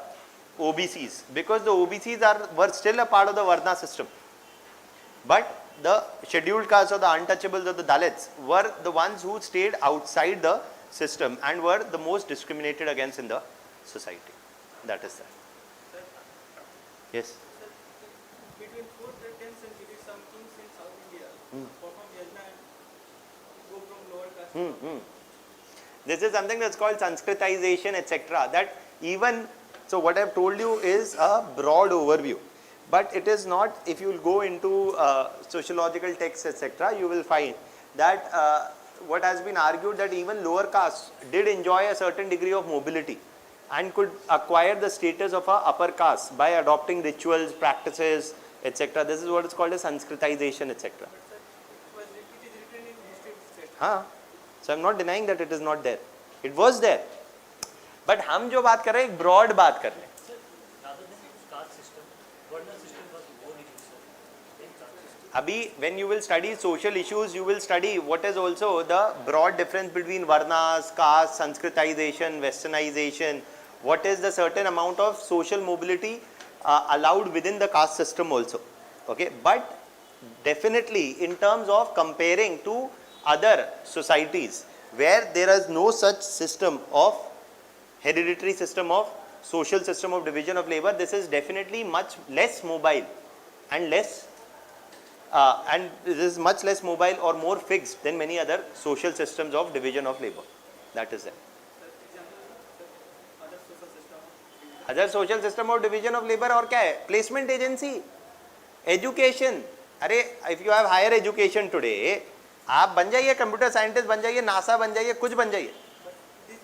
S1: OBCs, because the OBCs were still a part of the Varna system. But the scheduled castes or the untouchables or the Dalits were the ones who stayed outside the system and were the most discriminated against in the society. That is that. Yes.
S2: Between 4th and 10th century, some kings in South India perform yajna and go from lower caste.
S1: This is something that's called Sanskritization, etc. That even, so what I've told you is a broad overview. But it is not, if you will go into sociological texts, etc., you will find that what has been argued that even lower castes did enjoy a certain degree of mobility and could acquire the status of a upper caste by adopting rituals, practices, etc. This is what is called as Sanskritization, etc.
S2: It is written in history state.
S1: So I'm not denying that it is not there. It was there. But हम जो बात कर रहे हैं एक broad बात कर रहे हैं. Abhi, when you will study social issues, you will study what is also the broad difference between varnas, caste, Sanskritization, westernization, what is the certain amount of social mobility allowed within the caste system also. Okay, but definitely in terms of comparing to other societies where there is no such system of hereditary system of social system of division of labor, this is definitely much less mobile and less and this is much less mobile or more fixed than many other social systems of division of labor. That is it. Other social system of division of labor और क्या है? Placement agency, education. अरे if you have higher education today, आप बन जाइए computer scientist बन जाइए, NASA बन जाइए, कुछ बन जाइए.
S2: These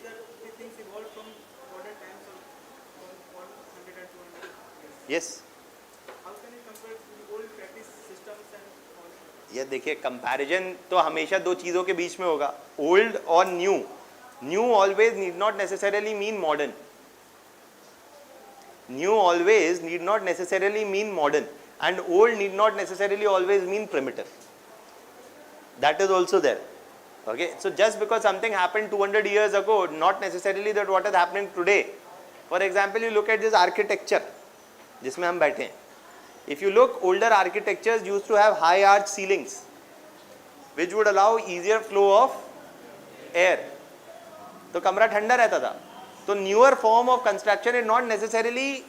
S2: are the things evolved from modern times of 100 and 200 years.
S1: Yes.
S2: How can you compare the old practice systems and all?
S1: ये देखिए कंपैरिजन तो हमेशा दो चीज़ों के बीच में होगा, ओल्ड और new. New always need not necessarily mean modern. New always need not necessarily mean modern and old need not necessarily always mean primitive. That is also there. Okay, so just because something happened 200 years ago, not necessarily that what is happening today. For example, you look at this architecture, जिसमें हम बैठे हैं. If you look, older architectures used to have high arch ceilings, which would allow easier flow of air. तो कमरा ठंडा रहता था. So newer form of construction is not necessarily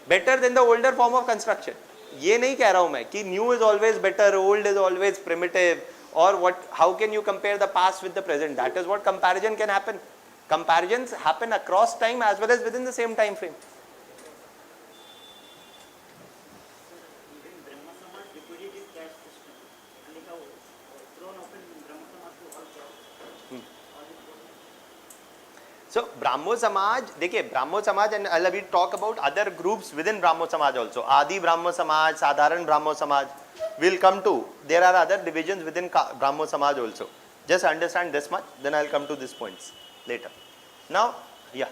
S1: better than the older form of construction. ये नहीं कह रहा हूँ मैं कि new is always better, old is always primitive, or what? How can you compare the past with the present? That is what comparison can happen. Comparisons happen across time as well as within the same time frame. So Brahmo Samaj, देखिए Brahmo Samaj and I'll be talk about other groups within Brahmo Samaj also. Adi Brahmo Samaj, Sadharan Brahmo Samaj, will come to. There are other divisions within Brahmo Samaj also. Just understand this much, then I'll come to these points later. Now, yeah.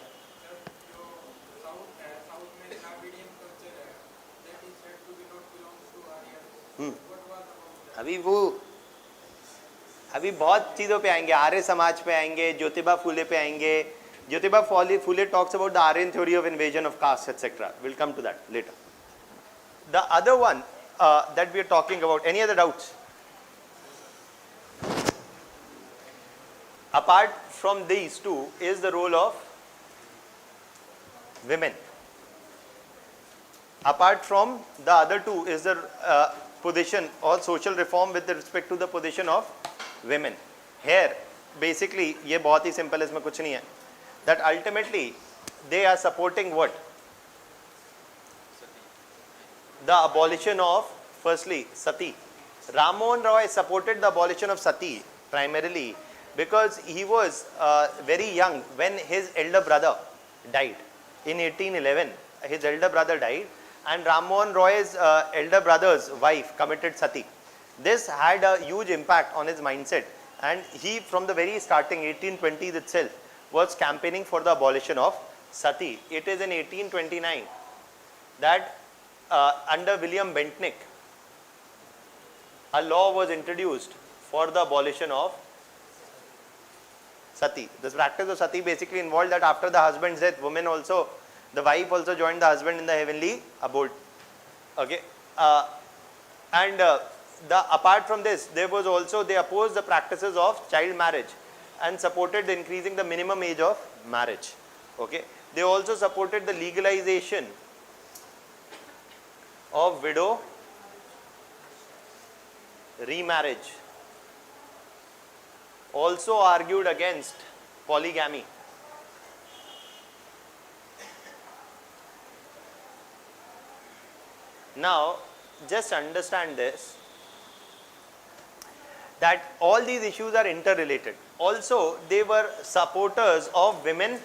S1: अभी बहुत चीज़ों पे आएंगे, आर्य समाज पे आएंगे, ज्योतिबा फुले पे आएंगे. Jyotiba Phule talks about the Aryan theory of invasion of caste, etc. We'll come to that later. The other one that we are talking about, any other doubts? Apart from these two is the role of women. Apart from the other two is the position or social reform with respect to the position of women. Here, basically, ये बहुत ही simple है, इसमें कुछ नहीं है. That ultimately they are supporting what? The abolition of, firstly, sati. Ram Mohan Roy supported the abolition of sati primarily because he was very young when his elder brother died. In 1811, his elder brother died and Ram Mohan Roy's elder brother's wife committed sati. This had a huge impact on his mindset and he, from the very starting, 1820s itself, was campaigning for the abolition of sati. It is in 1829 that under William Bentinck, a law was introduced for the abolition of sati. This practice of sati basically involved that after the husband's death, the wife also joined the husband in the heavenly abode. Okay. And apart from this, there was also, they opposed the practices of child marriage and supported the increasing the minimum age of marriage. Okay. They also supported the legalization of widow remarriage. Also argued against polygamy. Now, just understand this, that all these issues are interrelated. Also, they were supporters of women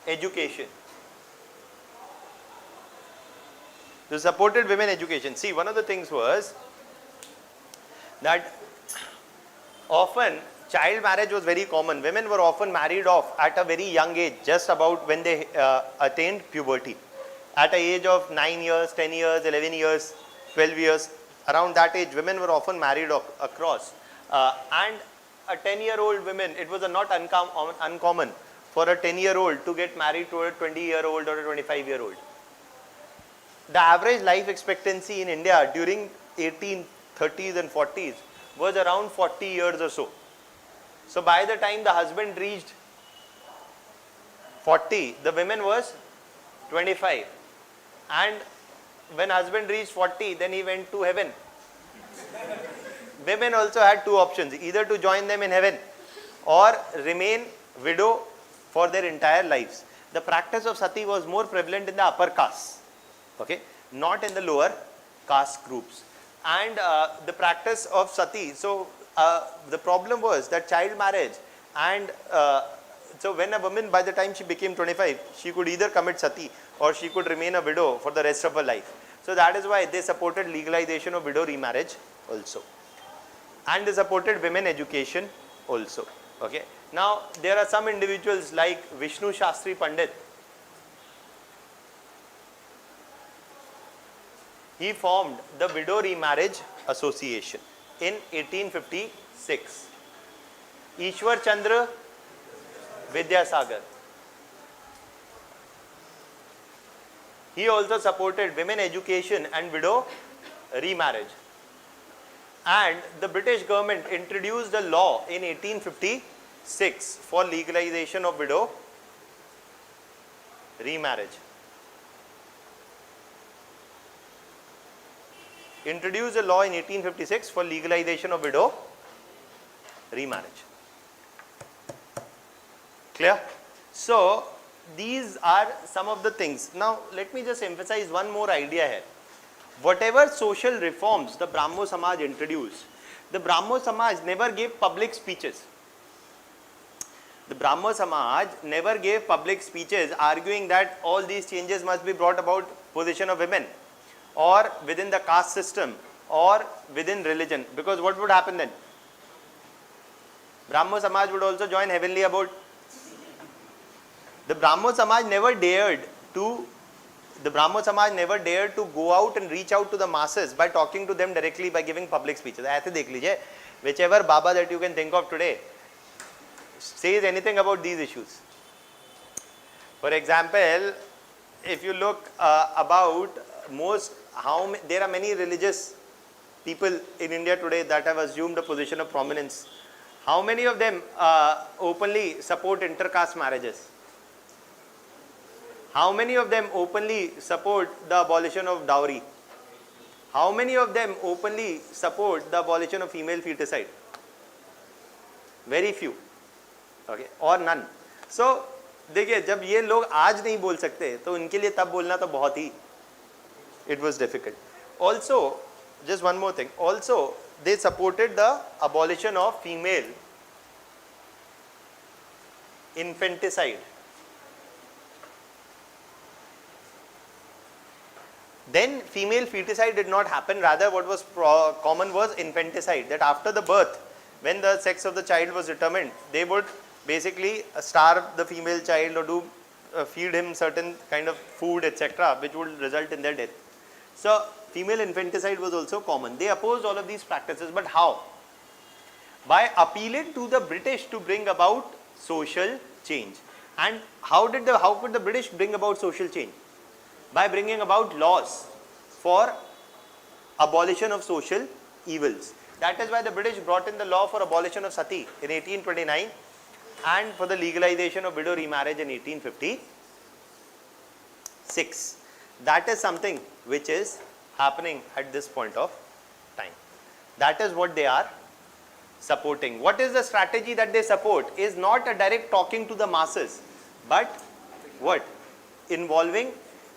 S1: education. They supported women education. See, one of the things was that often child marriage was very common. Women were often married off at a very young age, just about when they attained puberty. At an age of 9 years, 10 years, 11 years, 12 years, around that age, women were often married off across. And a 10-year-old woman, it was not uncommon for a 10-year-old to get married to a 20-year-old or a 25-year-old. The average life expectancy in India during 1830s and 40s was around 40 years or so. So by the time the husband reached 40, the woman was 25. And when husband reached 40, then he went to heaven. Women also had two options, either to join them in heaven or remain widow for their entire lives. The practice of sati was more prevalent in the upper castes, okay, not in the lower caste groups. And the practice of sati, so the problem was that child marriage, and so when a woman, by the time she became 25, she could either commit sati or she could remain a widow for the rest of her life. So that is why they supported legalization of widow remarriage also. And they supported women education also. Okay. Now, there are some individuals like Vishnu Shastri Pandit. He formed the Widow Remarriage Association in 1856. Ishwar Chandra Vidyasagar. He also supported women education and widow remarriage. And the British government introduced a law in 1856 for legalization of widow remarriage. Introduced a law in 1856 for legalization of widow remarriage. Clear? So, these are some of the things. Now, let me just emphasize one more idea here. Whatever social reforms the Brahmo Samaj introduced, the Brahmo Samaj never gave public speeches. The Brahmo Samaj never gave public speeches arguing that all these changes must be brought about position of women or within the caste system or within religion. Because what would happen then? Brahmo Samaj would also join heavenly abode. The Brahmo Samaj never dared to go out and reach out to the masses by talking to them directly, by giving public speeches. ऐसे देख लीजिए, whichever Baba that you can think of today says anything about these issues. For example, if you look about there are many religious people in India today that have assumed a position of prominence. How many of them openly support intercaste marriages? How many of them openly support the abolition of dowry? How many of them openly support the abolition of female feticide? Very few, okay, or none. So, देखिए, जब ये लोग आज नहीं बोल सकते, तो उनके लिए तब बोलना तो बहुत ही, it was difficult. Also, just one more thing. Also, they supported the abolition of female infanticide. Then female feticide did not happen, rather what was common was infanticide, that after the birth, when the sex of the child was determined, they would basically starve the female child or feed him certain kind of food, etc., which would result in their death. So, female infanticide was also common. They opposed all of these practices, but how? By appealing to the British to bring about social change. And how could the British bring about social change? By bringing about laws. for abolition of social evils. That is why the British brought in the law for abolition of sati in 1829 and for the legalization of widow remarriage in 1856. That is something which is happening at this point of time. That is what they are supporting. What is the strategy that they support? Is not a direct talking to the masses, but what? Involving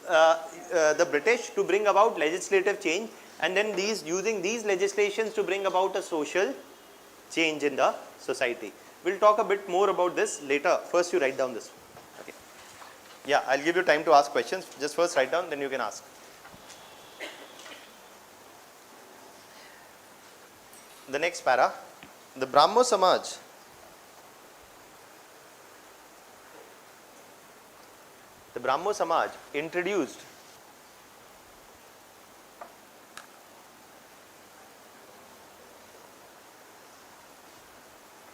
S1: the British to bring about legislative change, and then using these legislations to bring about a social change in the society. We'll talk a bit more about this later. First you write down this. Okay. Yeah, I'll give you time to ask questions. Just first write down, then you can ask. The next para, the Brahmo Samaj introduced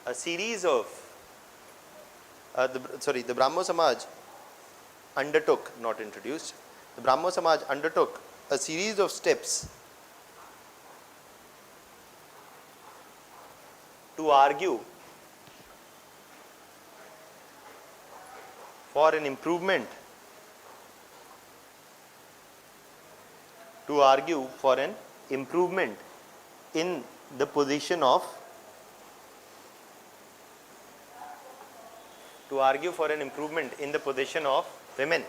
S1: a series of the Brahmo Samaj undertook, not introduced, the Brahmo Samaj undertook a series of steps to argue for an improvement, in the position of women.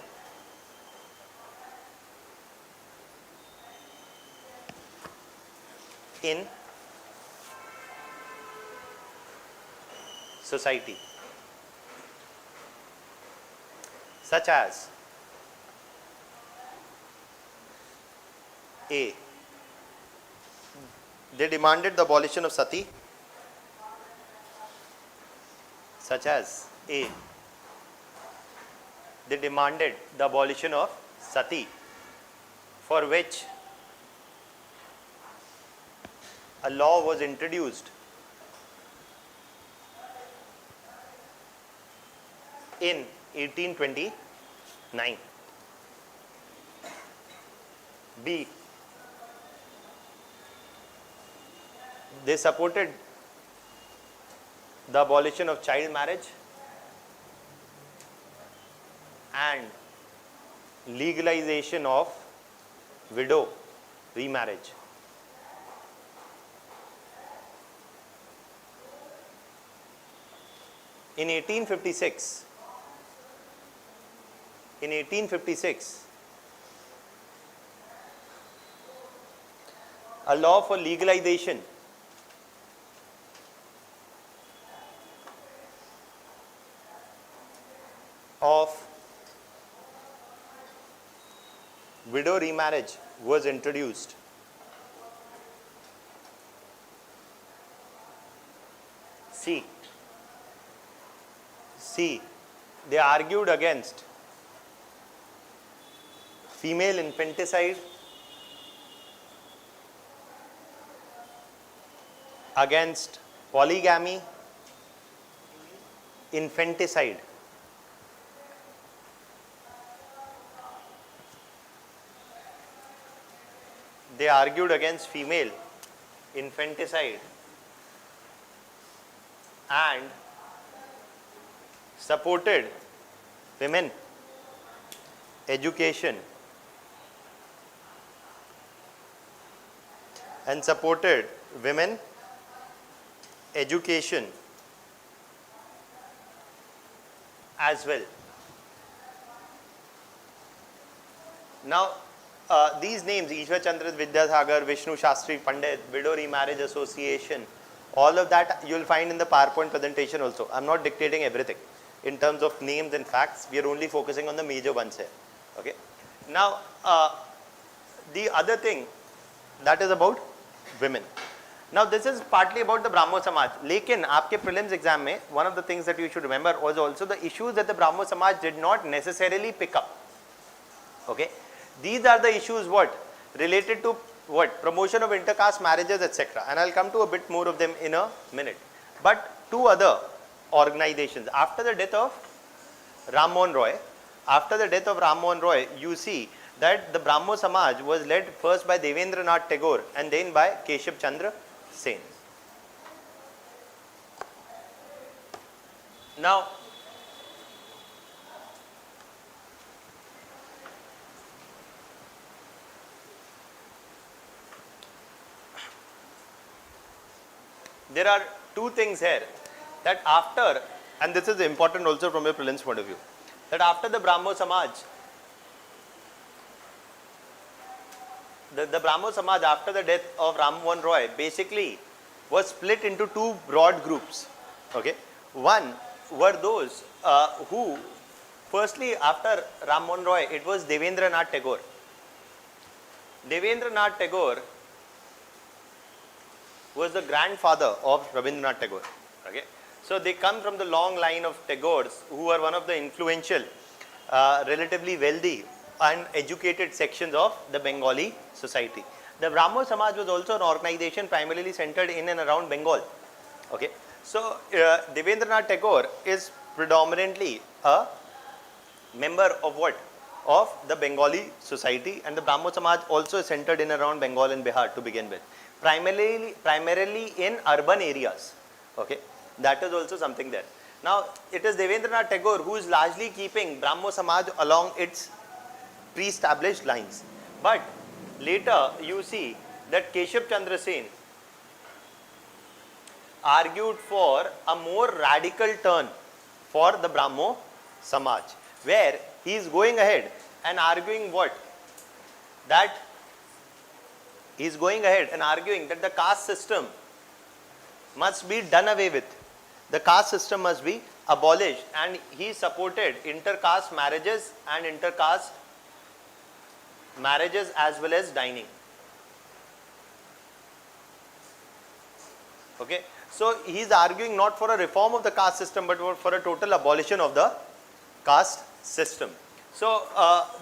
S1: In society, such as A. They demanded the abolition of sati. Such as A. They demanded the abolition of sati, for which a law was introduced in 1829. B. They supported the abolition of child marriage and legalization of widow remarriage. In 1856, a law for legalization of widow remarriage was introduced. C. They argued against female infanticide, against polygamy, infanticide. They argued against female infanticide and supported women education as well. Now, these names, Ishwar Chandra Vidyasagar, Vishnu Shastri Pandit, Widow Remarriage Association, all of that you will find in the PowerPoint presentation also. I am not dictating everything in terms of names and facts. We are only focusing on the major ones here. Okay. Now, the other thing that is about women. Now, this is partly about the Brahmo Samaj. Lekin, aapke prelims exam mein, one of the things that you should remember was also the issues that the Brahmo Samaj did not necessarily pick up. Okay. These are the issues what? Related to what? Promotion of intercaste marriages, etc. And I'll come to a bit more of them in a minute. But two other organizations. After the death of Ram Mohan Roy, you see that the Brahmo Samaj was led first by Devendranath Tagore and then by Keshav Chandra Sen. Now, there are two things here, that after, and this is important also from a prelims point of view, that after the Brahmo Samaj, the Brahmo Samaj after the death of Ram Mohan Roy basically was split into two broad groups. Okay, one were those who, firstly after Ram Mohan Roy, it was Devendranath Tagore. Devendranath Tagore was the grandfather of Rabindranath Tagore. Okay, so they come from the long line of Tagores, who were one of the influential, relatively wealthy and educated sections of the Bengali society. The Brahmo Samaj was also an organization primarily centered in and around Bengal. Okay, so Devendranath Tagore is predominantly a member of what? Of the Bengali society, and the Brahmo Samaj also is centered in and around Bengal and Bihar to begin with. Primarily in urban areas. Okay, that is also something there. Now, it is Devendranath Tagore who is largely keeping Brahmo Samaj along its pre-established lines. But later you see that Keshav Chandra Sen argued for a more radical turn for the Brahmo Samaj, where he is going ahead and arguing what? That he is going ahead and arguing that the caste system must be done away with. The caste system must be abolished, and he supported inter-caste marriages and inter-caste marriages as well as dining. Okay, so he is arguing not for a reform of the caste system but for a total abolition of the caste system. So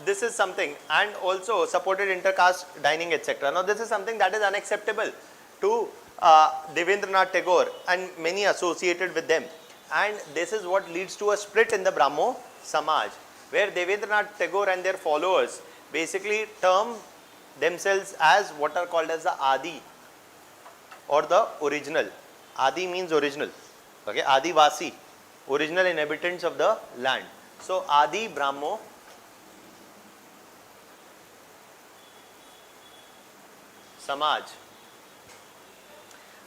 S1: this is something, and also supported inter-caste dining, etc. Now this is something that is unacceptable to Devendranath Tagore and many associated with them, and this is what leads to a split in the Brahmo Samaj, where Devendranath Tagore and their followers basically term themselves as what are called as the Adi, or the original. Adi means original. Okay, Adivasi, original inhabitants of the land. So Adi Brahmo Samaj.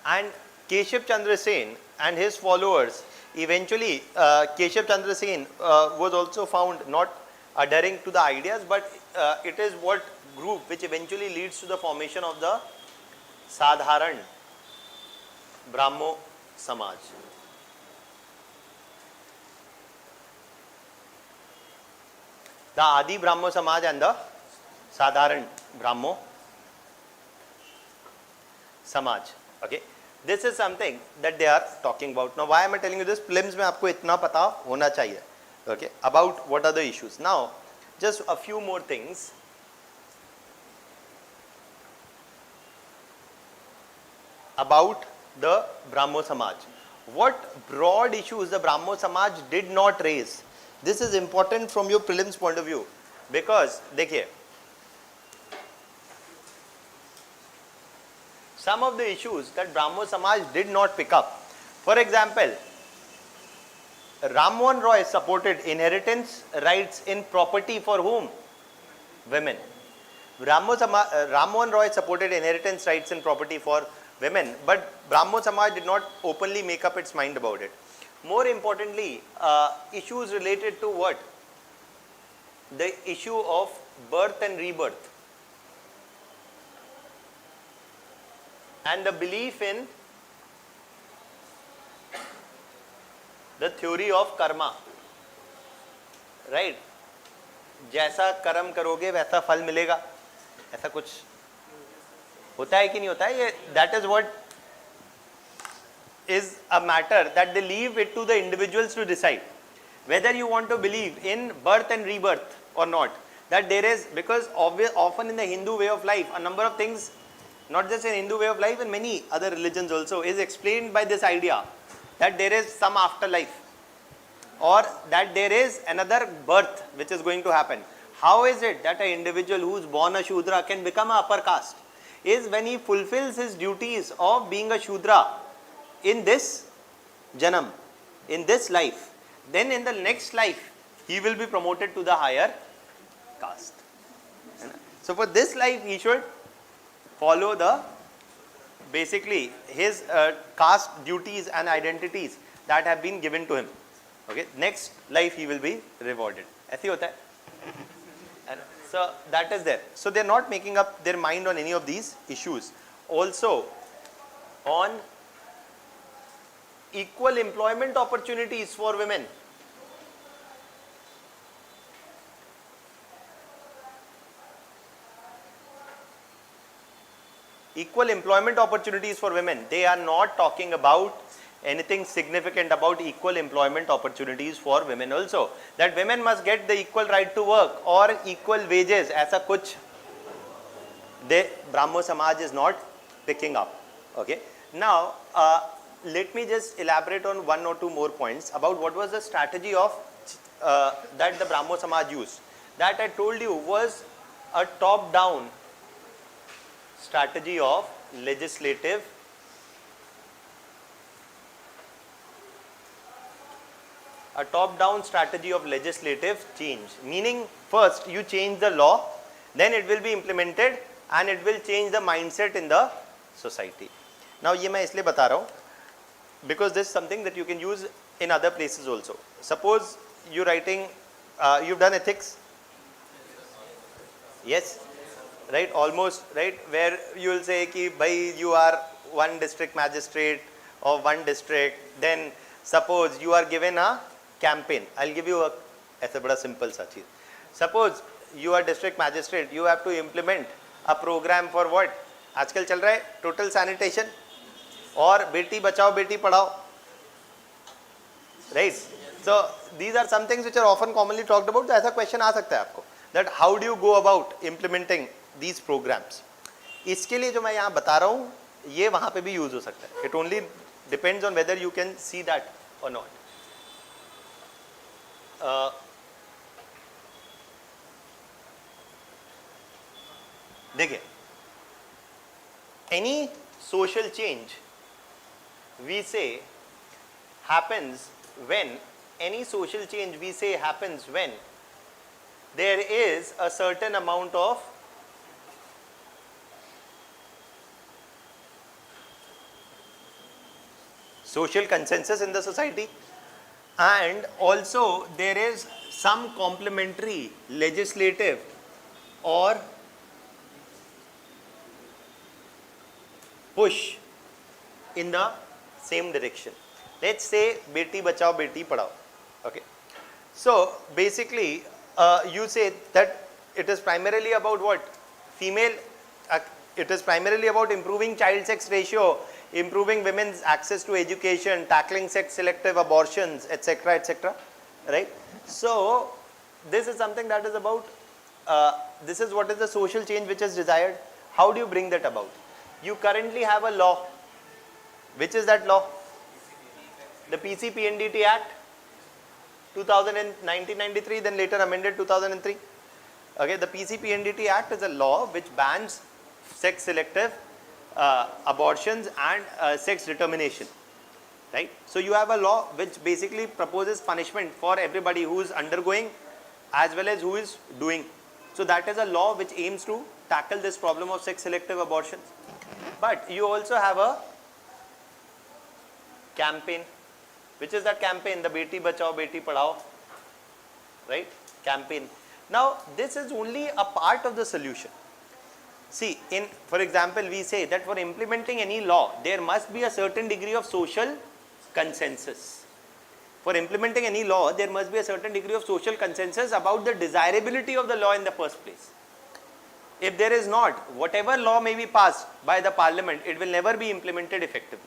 S1: And Keshav Chandra Sen and his followers, eventually Keshav Chandra Sen was also found not adhering to the ideas, but it is what group which eventually leads to the formation of the Sadharan Brahmo Samaj. The Adi Brahmo Samaj and the Sadharan Brahmo Samaj. Okay, this is something that they are talking about. Now, why am I telling you this? Prelims में आपको इतना पता होना चाहिए. Okay, about what are the issues. Now, just a few more things. About the Brahmo Samaj. What broad issues the Brahmo Samaj did not raise? This is important from your prelims point of view, because देखिए, some of the issues that Brahmo Samaj did not pick up. For example, Ram Mohan Roy supported inheritance rights in property for whom? Women. Ram Mohan Roy supported inheritance rights in property for women, but Brahmo Samaj did not openly make up its mind about it. More importantly, issues related to what? The issue of birth and rebirth, and the belief in the theory of karma, right? जैसा कर्म करोगे वैसा फल मिलेगा, ऐसा कुछ होता है कि नहीं होता है? ये that is what is a matter that they leave it to the individuals to decide whether you want to believe in birth and rebirth or not. That there is, because often in the Hindu way of life, a number of things, not just in Hindu way of life, in many other religions also, is explained by this idea that there is some afterlife, or that there is another birth which is going to happen. how is it that an individual who is born a Shudra can become a upper caste? Is when he fulfills his duties of being a Shudra in this Janam, in this life, then in the next life he will be promoted to the higher caste. So for this life he should follow the basically his caste duties and identities that have been given to him. Okay, next life he will be rewarded. ऐसे ही होता है. And so that is there. So they are not making up their mind on any of these issues. Also on equal employment opportunities for women. Equal employment opportunities for women. They are not talking about anything significant about equal employment opportunities for women also. That women must get the equal right to work or equal wages. ऐसा कुछ the Brahmo Samaj is not picking up. Okay. Now let me just elaborate on one or two more points about what was the strategy of that the Brahmo Samaj used. That I told you was a top-down strategy of legislative change, meaning first you change the law, then it will be implemented and it will change the mindset in the society. Now ये मैं इसलिए बता रहा हूँ because this is something that you can use in other places also. Suppose you're writing, you've done ethics, yes, right, almost, right, where you will say कि भाई you are one district magistrate of one district, then suppose you are given a campaign. I'll give you a ऐसा बड़ा simple सा चीज. Suppose you are district magistrate, you have to implement a program for what? आजकल चल रहा है total sanitation और Beti Bachao Beti Padhao, right? So these are some things which are often commonly talked about. तो ऐसा question आ सकता है आपको that how do you go about implementing these programs. इसके लिए जो मैं यहाँ बता रहा हूँ ये वहाँ पे भी use हो सकता है. It only depends on whether you can see that or not. देखिए, any social change we say happens when there is a certain amount of social consensus in the society and also there is some complementary legislative or push in the same direction. Let's say beti bachao beti padhao. Okay, so basically you say that it is primarily about what? Female, it is primarily about improving child sex ratio, improving women's access to education, tackling sex selective abortions, etc., etc., right? So this is something that is about this is what is the social change which is desired. How do you bring that about? You currently have a law. Which is that law? The PCPNDT Act 1993, then later amended 2003. Okay, the PCPNDT Act is a law which bans sex selective abortions and sex determination, right? So you have a law which basically proposes punishment for everybody who is undergoing as well as who is doing. So that is a law which aims to tackle this problem of sex selective abortions. But you also have a campaign. Which is that campaign? The Beti Bachao Beti Padhao, right? Campaign. Now this is only a part of the solution. See, for example, we say that for implementing any law, there must be a certain degree of social consensus. For implementing any law, there must be a certain degree of social consensus about the desirability of the law in the first place. If there is not, whatever law may be passed by the parliament, it will never be implemented effectively.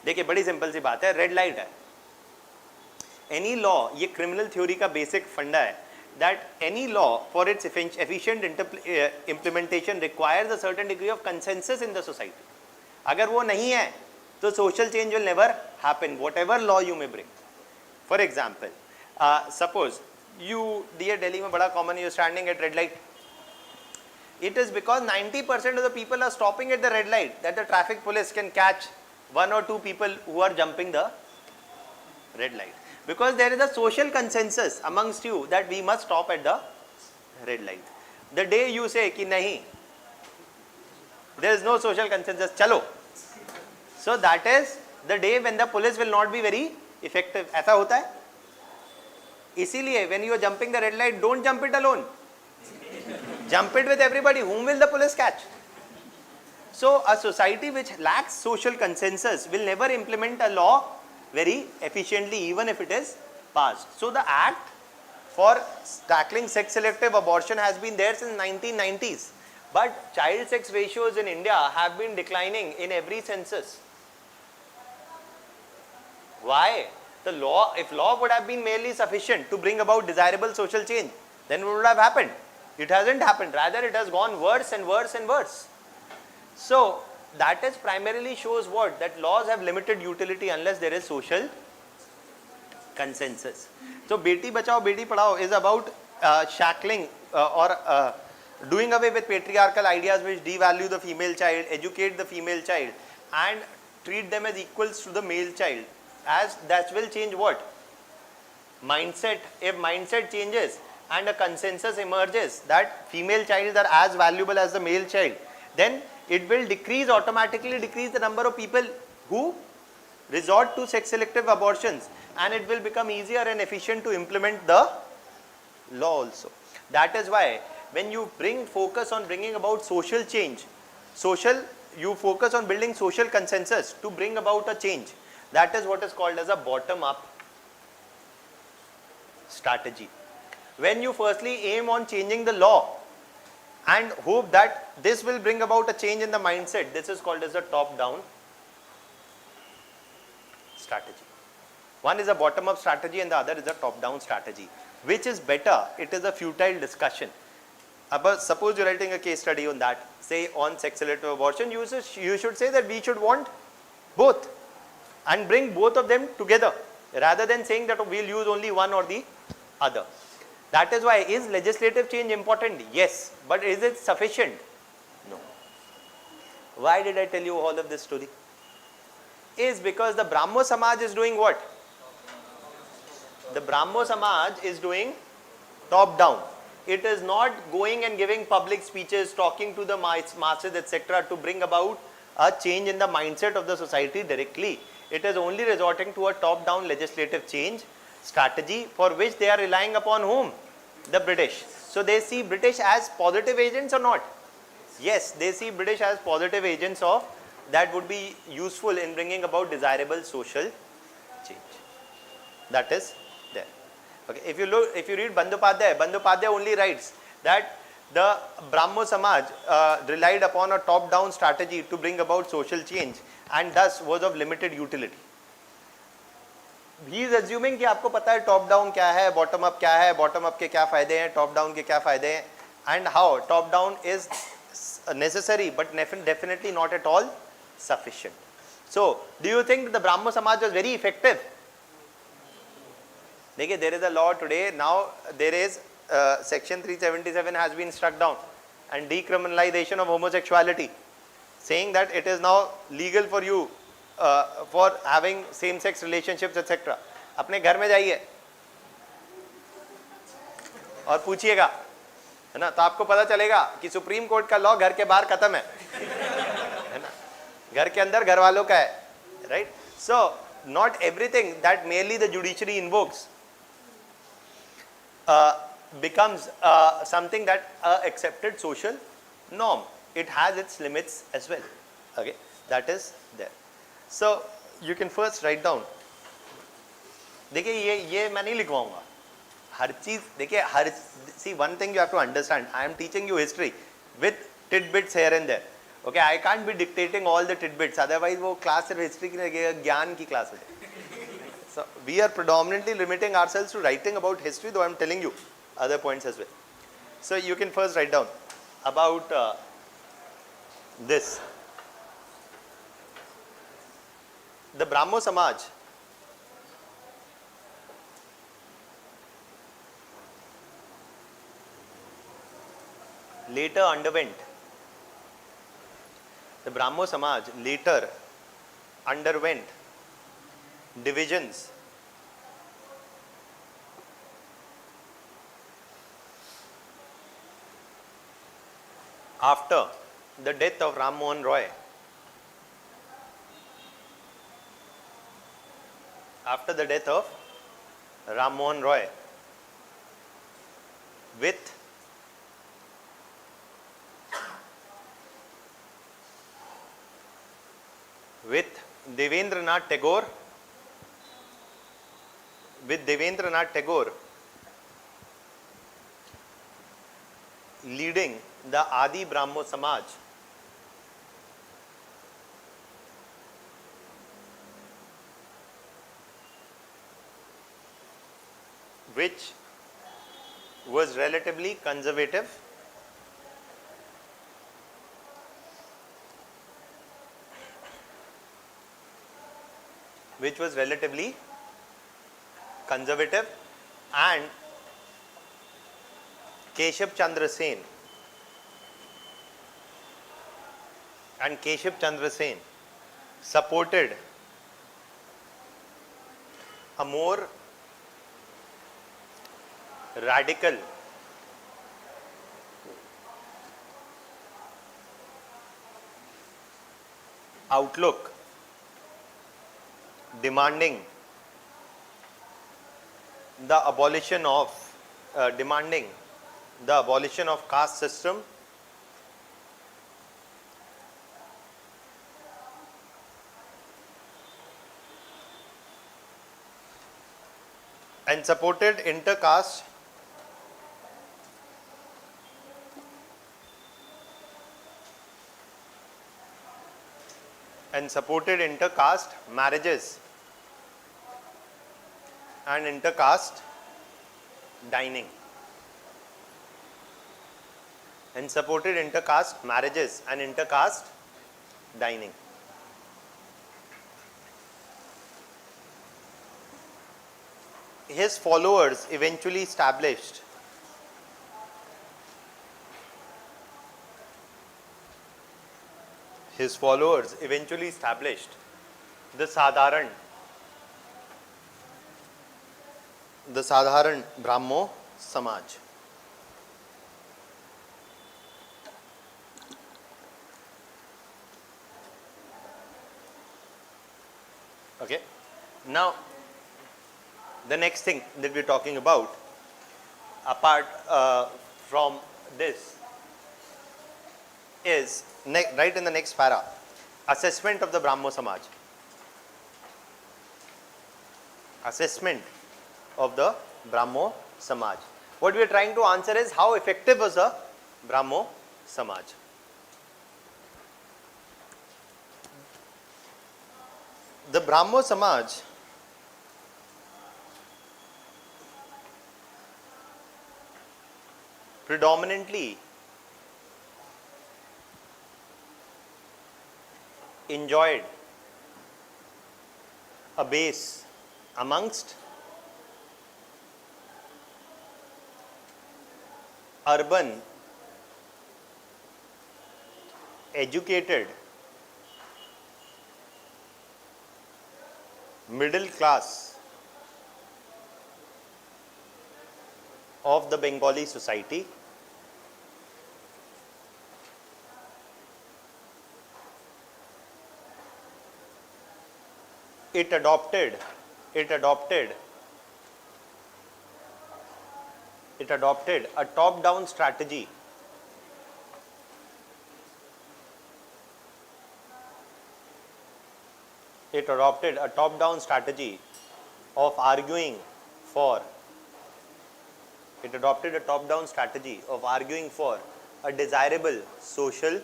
S1: देखिए बड़ी simple सी बात है, red light है. Any law, ये criminal theory का basic फंडा है, that any law for its efficient implementation requires a certain degree of consensus in the society. अगर वो नहीं है तो social change will never happen, whatever law you may bring. For example, suppose you dear Delhi में बड़ा common, you're standing at red light. It is because 90% of the people are stopping at the red light that the traffic police can catch one or two people who are jumping the red light. Because there is a social consensus amongst you that we must stop at the red light. The day you say कि नहीं, there is no social consensus, चलो. So that is the day when the police will not be very effective. ऐसा होता है. इसीलिए when you are jumping the red light, don't jump it alone. Jump it with everybody. Whom will the police catch? So a society which lacks social consensus will never implement a law very efficiently, even if it is passed. So the act for tackling sex selective abortion has been there since 1990s. But child sex ratios in India have been declining in every census. Why? The law, if law would have been merely sufficient to bring about desirable social change, then what would have happened? It hasn't happened. Rather, it has gone worse and worse and worse. So that is primarily shows what? That laws have limited utility unless there is social consensus. So Beti Bachao Beti Padhao is about shackling or doing away with patriarchal ideas which devalue the female child, educate the female child and treat them as equals to the male child. As that will change what? Mindset. If mindset changes and a consensus emerges that female child are as valuable as the male child, then it will automatically decrease the number of people who resort to sex selective abortions, and it will become easier and efficient to implement the law also. That is why when you bring focus on bringing about social change, you focus on building social consensus to bring about a change. That is what is called as a bottom-up strategy. When you firstly aim on changing the law and hope that this will bring about a change in the mindset, this is called as a top-down strategy. One is a bottom-up strategy and the other is a top-down strategy. Which is better? It is a futile discussion. Suppose you're writing a case study on that, say on sex selective abortion, you should say that we should want both and bring both of them together rather than saying that we'll use only one or the other. That is why, is legislative change important? Yes. But is it sufficient? No. Why did I tell you all of this story? Is because the Brahmo Samaj is doing what? The Brahmo Samaj is doing top down. It is not going and giving public speeches, talking to the masses, etc. to bring about a change in the mindset of the society directly. It is only resorting to a top-down legislative change strategy for which they are relying upon whom? The British. So they see British as positive agents or not? Yes, they see British as positive agents of that would be useful in bringing about desirable social change. That is there. Okay. If you read Bandyopadhyay only writes that the Brahmo Samaj relied upon a top-down strategy to bring about social change and thus was of limited utility. He is assuming कि आपको पता है top down क्या है, bottom up क्या है, bottom up के क्या फायदे हैं, top down के क्या फायदे हैं, and how top down is necessary but definitely not at all sufficient. So, do you think that the Brahmo Samaj was very effective? देखिए, there is a law today, now there is section 377 has been struck down and decriminalization of homosexuality, saying that it is now legal for you for having same sex relationships etc. अपने घर में जाइए और पूछिएगा, है ना, तो आपको पता चलेगा कि सुप्रीम कोर्ट का लॉ घर के बाहर खत्म है ना, घर के अंदर घर वालों का है, right? So not everything that merely the judiciary invokes becomes something that accepted social norm. It has its limits as well. Okay, that is there. So you can first write down. देखिए ये मैं नहीं लिखवाऊंगा, हर चीज देखिए हर see one thing you have to understand. I am teaching you history with tidbits here and there. Okay, I can't be dictating all the tidbits. Otherwise वो class सिर्फ history की नहीं लगेगा, ज्ञान की class है. So we are predominantly limiting ourselves to writing about history, though I am telling you other points as well. So you can first write down about this. The Brahmo Samaj later underwent, the Brahmo Samaj later underwent divisions after the death of Ram Mohan Roy. After the death of Ram Mohan Roy, with Devendranath Tagore, leading the Adi Brahmo Samaj, which was relatively conservative, and Keshav Chandra Sen supported a more radical outlook demanding the abolition of caste system and supported intercaste marriages and intercaste dining. His followers eventually established the Sadharan Brahmo Samaj. Okay. Now, the next thing that we're talking about, apart from this, is right in the next para, assessment of the Brahmo Samaj. What we are trying to answer is how effective was the Brahmo Samaj. The Brahmo Samaj predominantly enjoyed a base amongst urban, educated, middle class of the Bengali society. It adopted a top-down strategy of arguing for a desirable social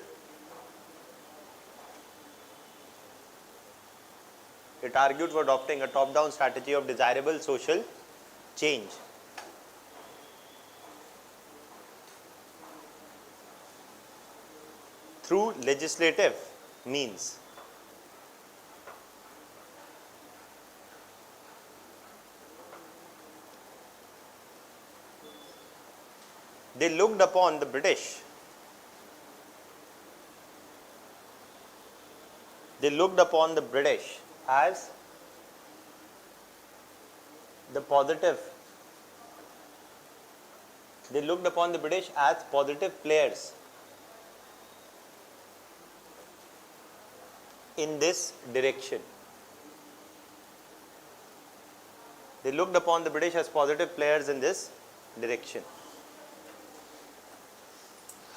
S1: It argued for adopting a top-down strategy of desirable social change. Through legislative means. They looked upon the British they looked upon the British as the positive. They looked upon the British as positive players in this direction. They looked upon the British as positive players in this direction.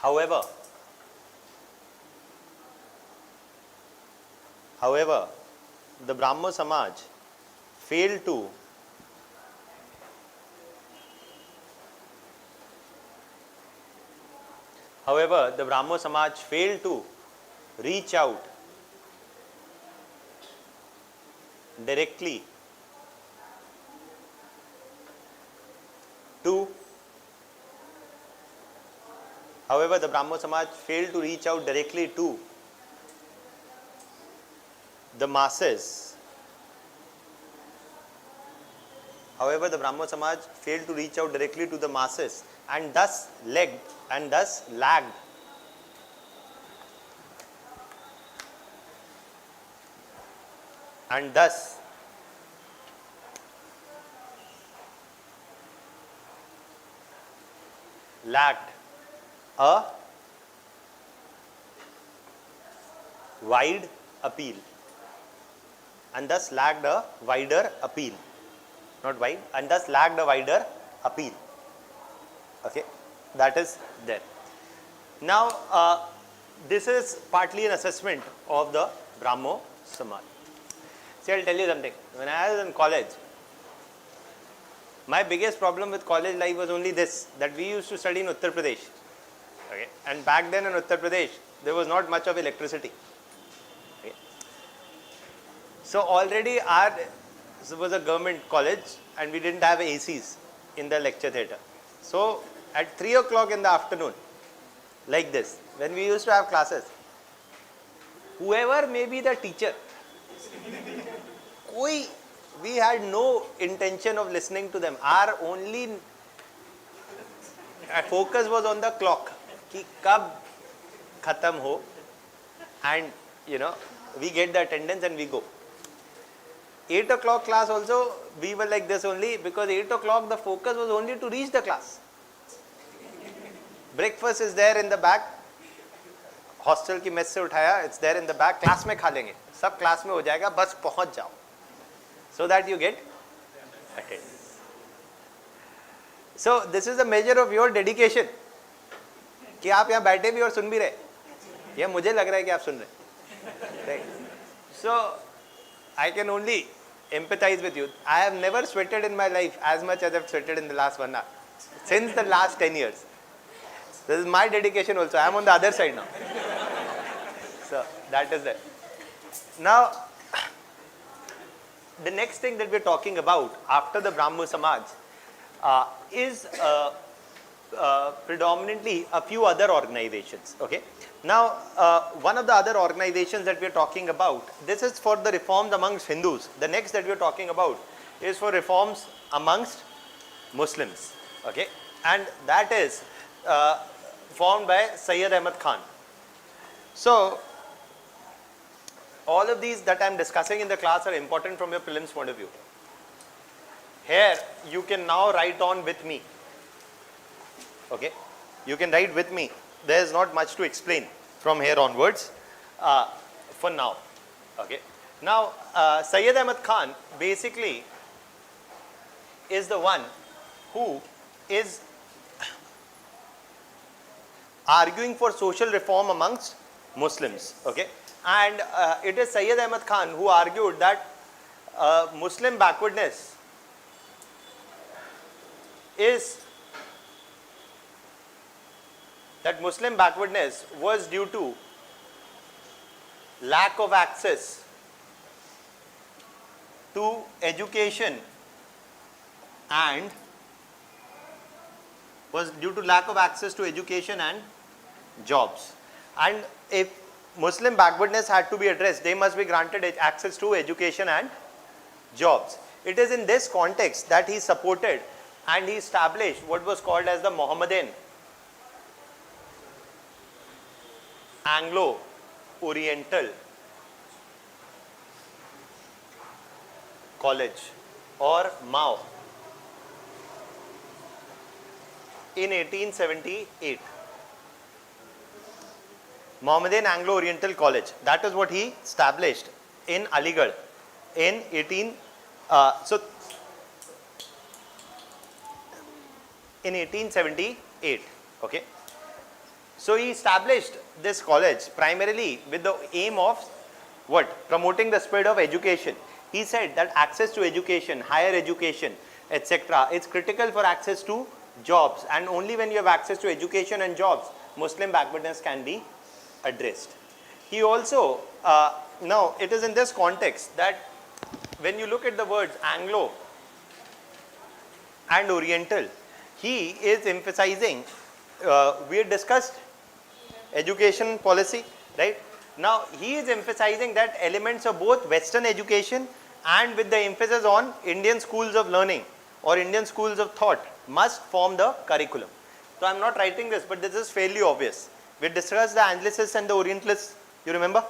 S1: However, the Brahmo Samaj failed to reach out directly to the masses. And thus lagged a wide appeal. And thus lagged a wider appeal. Not wide, and thus lagged a wider appeal. Okay, that is there. Now, this is partly an assessment of the Brahmo Samaj. See, I'll tell you something. When I was in college, my biggest problem with college life was only this, that we used to study in Uttar Pradesh. Okay, and back then in Uttar Pradesh, there was not much of electricity. Okay. So already it was a government college and we didn't have ACs in the lecture theatre. So at 3 o'clock in the afternoon, like this, when we used to have classes, whoever may be the teacher, we had no intention of listening to them. Our only focus was on the clock. Ki kab khatam ho, and we get the attendance and we go. 8 o'clock class also, we were like this only, because 8 o'clock the focus was only to reach the class. Breakfast is there in the back. Hostel ki mess se uthaya, it's there in the back. Class mein kha lenge. Sab class mein ho jayega, bas pahunch jao. So that you get attendance. So this is a measure of your dedication. कि आप यहाँ बैठे भी और सुन भी रहे, यह मुझे लग रहा है कि आप सुन रहे. Right? So I can only empathize with you. I have never sweated in my life as much as I have sweated in the last 1 hour. Since the last 10 years. This is my dedication also. I am on the other side now. So that is it. Now, the next thing that we are talking about after the Brahmo Samaj is predominantly a few other organizations. Okay. Now, one of the other organizations that we are talking about, this is for the reforms amongst Hindus. The next that we are talking about is for reforms amongst Muslims. Okay. And that is formed by Syed Ahmad Khan. So, all of these that I am discussing in the class are important from your prelims point of view. Here, you can now write on with me. Okay, you can write with me. There is not much to explain from here onwards for now. Okay, now Syed Ahmad Khan basically is the one who is arguing for social reform amongst Muslims. Okay, and it is Syed Ahmad Khan who argued that Muslim backwardness was due to lack of access to education and jobs. And if Muslim backwardness had to be addressed, they must be granted access to education and jobs. It is in this context that he supported and he established what was called as the Mohammedan Anglo-Oriental College or Mao in 1878. Mohammedan Anglo-Oriental College. That is what he established in Aligarh in in 1878. Okay. So he established this college primarily with the aim of what? Promoting the spirit of education. He said that access to education, higher education, etc. is critical for access to jobs, and only when you have access to education and jobs, Muslim backwardness can be addressed. He also, now it is in this context that when you look at the words Anglo and Oriental, he is emphasizing, we had discussed education policy, right? Now he is emphasizing that elements of both Western education and with the emphasis on Indian schools of learning or Indian schools of thought must form the curriculum. So I am not writing this, but this is fairly obvious. We discussed the Anglicists and the Orientalists, you remember,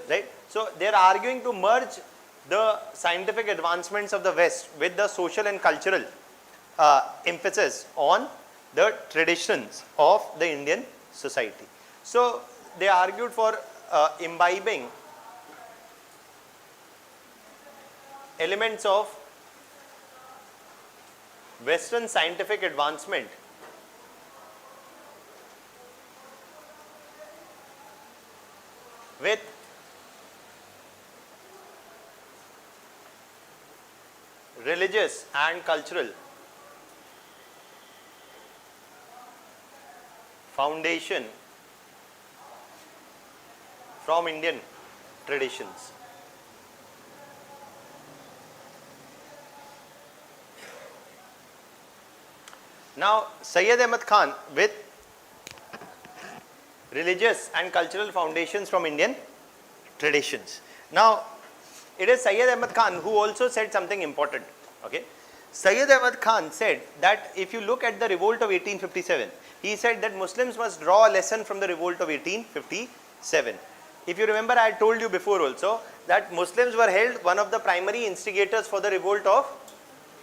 S1: right? So they are arguing to merge the scientific advancements of the West with the social and cultural emphasis on the traditions of the Indian society. So they argued for imbibing elements of Western scientific advancement with religious and cultural foundation from Indian traditions. Now, Syed Ahmad Khan with religious and cultural foundations from Indian traditions. Now, it is Syed Ahmad Khan who also said something important. Okay, Syed Ahmad Khan said that if you look at the revolt of 1857, he said that Muslims must draw a lesson from the revolt of 1857. If you remember, I had told you before also that Muslims were held one of the primary instigators for the revolt of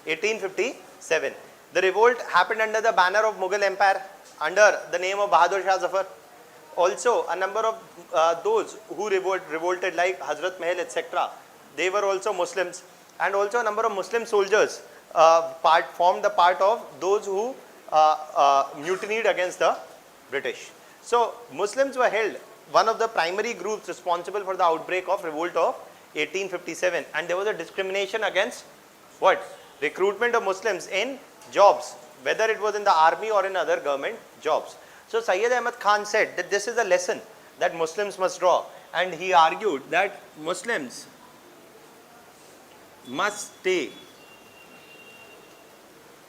S1: 1857. The revolt happened under the banner of Mughal Empire, under the name of Bahadur Shah Zafar. Also, a number of those who revolted like Hazrat Mahal, etc., they were also Muslims, and also a number of Muslim soldiers formed the part of those who mutinied against the British. So, Muslims were held one of the primary groups responsible for the outbreak of revolt of 1857, and there was a discrimination against what? Recruitment of Muslims in jobs, whether it was in the army or in other government jobs. So Syed Ahmad Khan said that this is a lesson that Muslims must draw, and he argued that Muslims must stay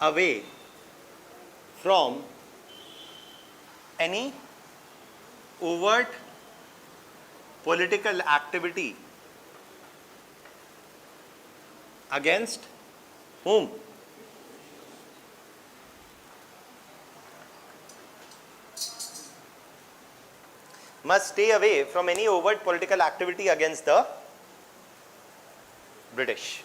S1: away from any overt political activity against whom? Must stay away from any overt political activity against the British.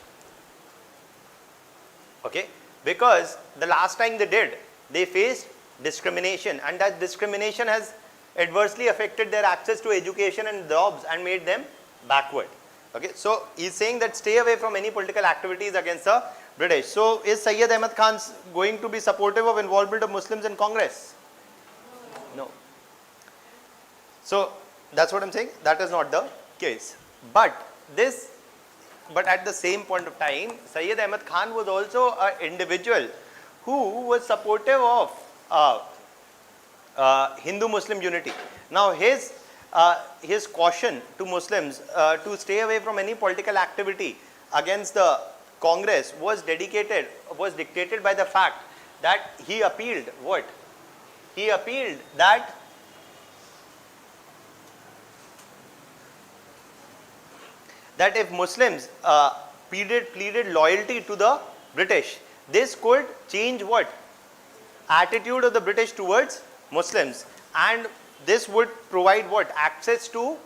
S1: Okay, because the last time they did, they faced discrimination, and that discrimination has adversely affected their access to education and jobs and made them backward. Okay, so he's saying that stay away from any political activities against the British. So is Syed Ahmad Khan going to be supportive of involvement of Muslims in Congress? No. So that's what I'm saying. That is not the case. But at the same point of time, Syed Ahmad Khan was also an individual who was supportive of Hindu-Muslim unity. Now his caution to Muslims to stay away from any political activity against the Congress was dictated by the fact that he appealed what? He appealed that if Muslims pleaded loyalty to the British, this could change what? Attitude of the British towards Muslims, and this would provide what? Access to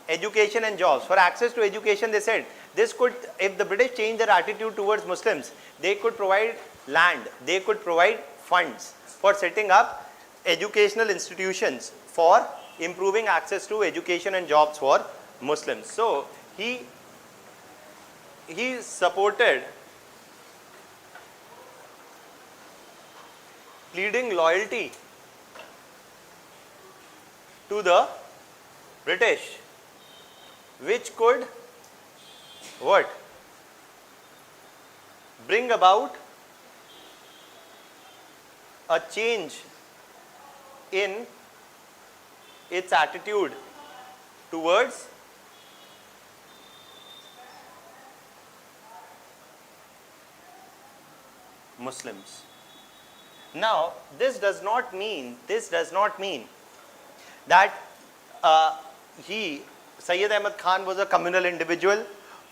S1: education and jobs. For access to education, they said This could, if the British change their attitude towards Muslims, they could provide land, they could provide funds for setting up educational institutions for improving access to education and jobs for Muslims. So he supported pleading loyalty to the British, which could what? Bring about a change in its attitude towards Muslims. Now, this does not mean that Sayyid Ahmad Khan was a communal individual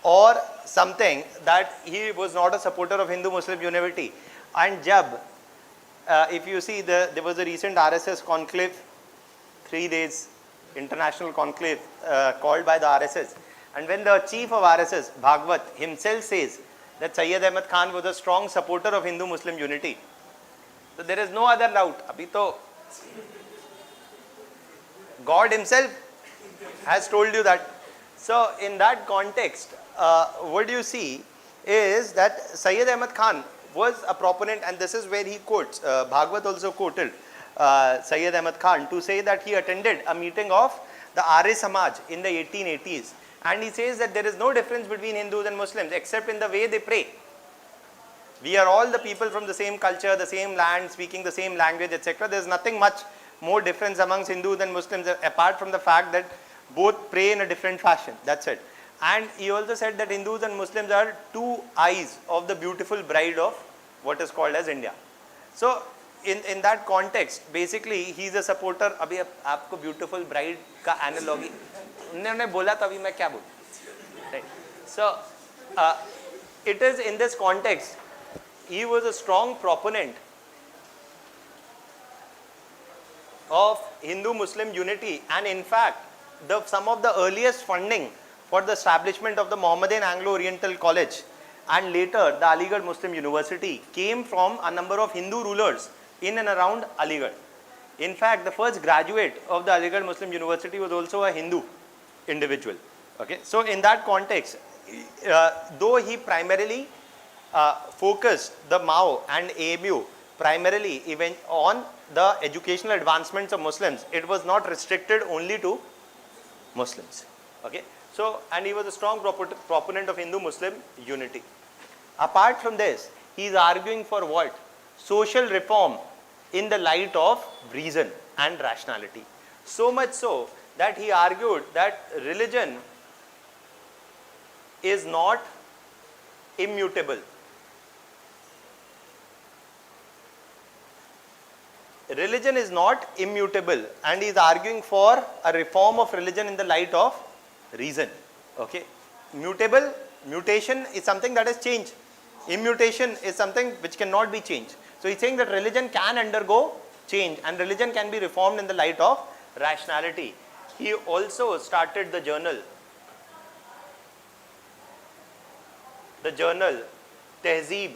S1: or something, that he was not a supporter of Hindu-Muslim unity. And if you see, there was a recent RSS conclave, 3 days international conclave called by the RSS. And when the chief of RSS, Bhagwat, himself says that Sayyid Ahmad Khan was a strong supporter of Hindu-Muslim unity, so there is no other doubt. Abhi to God himself has told you that. So in that context, what you see is that Sayyid Ahmad Khan was a proponent, and this is where he quotes, Bhagwat also quoted Sayyid Ahmad Khan to say that he attended a meeting of the Arya Samaj in the 1880s, and he says that there is no difference between Hindus and Muslims except in the way they pray. We are all the people from the same culture, the same land, speaking the same language, etc. There is nothing much more difference amongst Hindus and Muslims apart from the fact that both pray in a different fashion. That's it. And he also said that Hindus and Muslims are two eyes of the beautiful bride of what is called as India. So in that context, basically he is a supporter. Abhi aapko beautiful bride ka analogy उन्होंने बोला तो अभी मैं क्या बोलूं, right? So it is in this context he was a strong proponent of Hindu-Muslim unity, and in fact some of the earliest funding for the establishment of the Mohammedan Anglo-Oriental College and later the Aligarh Muslim University came from a number of Hindu rulers in and around Aligarh. In fact, the first graduate of the Aligarh Muslim University was also a Hindu individual. Okay, so in that context, though he primarily focused the Mao and AMU primarily even on the educational advancements of Muslims, it was not restricted only to Muslims. Okay, so and he was a strong proponent of Hindu-Muslim unity. Apart from this, he is arguing for what? Social reform in the light of reason and rationality. So much so that he argued that religion is not immutable. Religion is not immutable, and he is arguing for a reform of religion in the light of reason. Okay, mutation is something that has changed. Immutation is something which cannot be changed. So he's saying that religion can undergo change and religion can be reformed in the light of rationality. He also started the journal Tehzeeb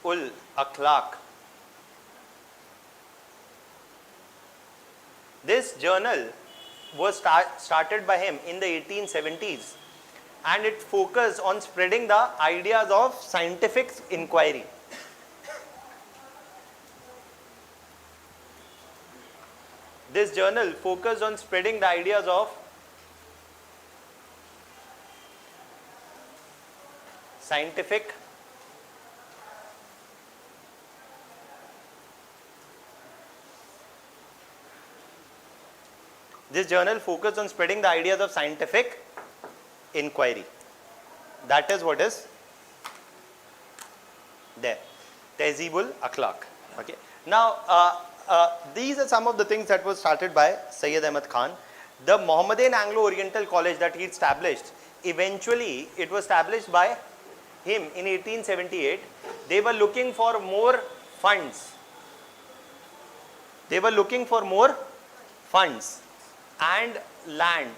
S1: ul Akhlaq. This journal was started by him in the 1870s, and it focused on spreading the ideas of scientific inquiry. This journal focused on spreading the ideas of scientific This journal focused on spreading the ideas of scientific inquiry. That is what is there. Tehzeebul Akhlaq. Okay. Now, these are some of the things that was started by Sayyid Ahmad Khan. The Mohammedan Anglo-Oriental College that he established, eventually it was established by him in 1878. They were looking for more funds. and land,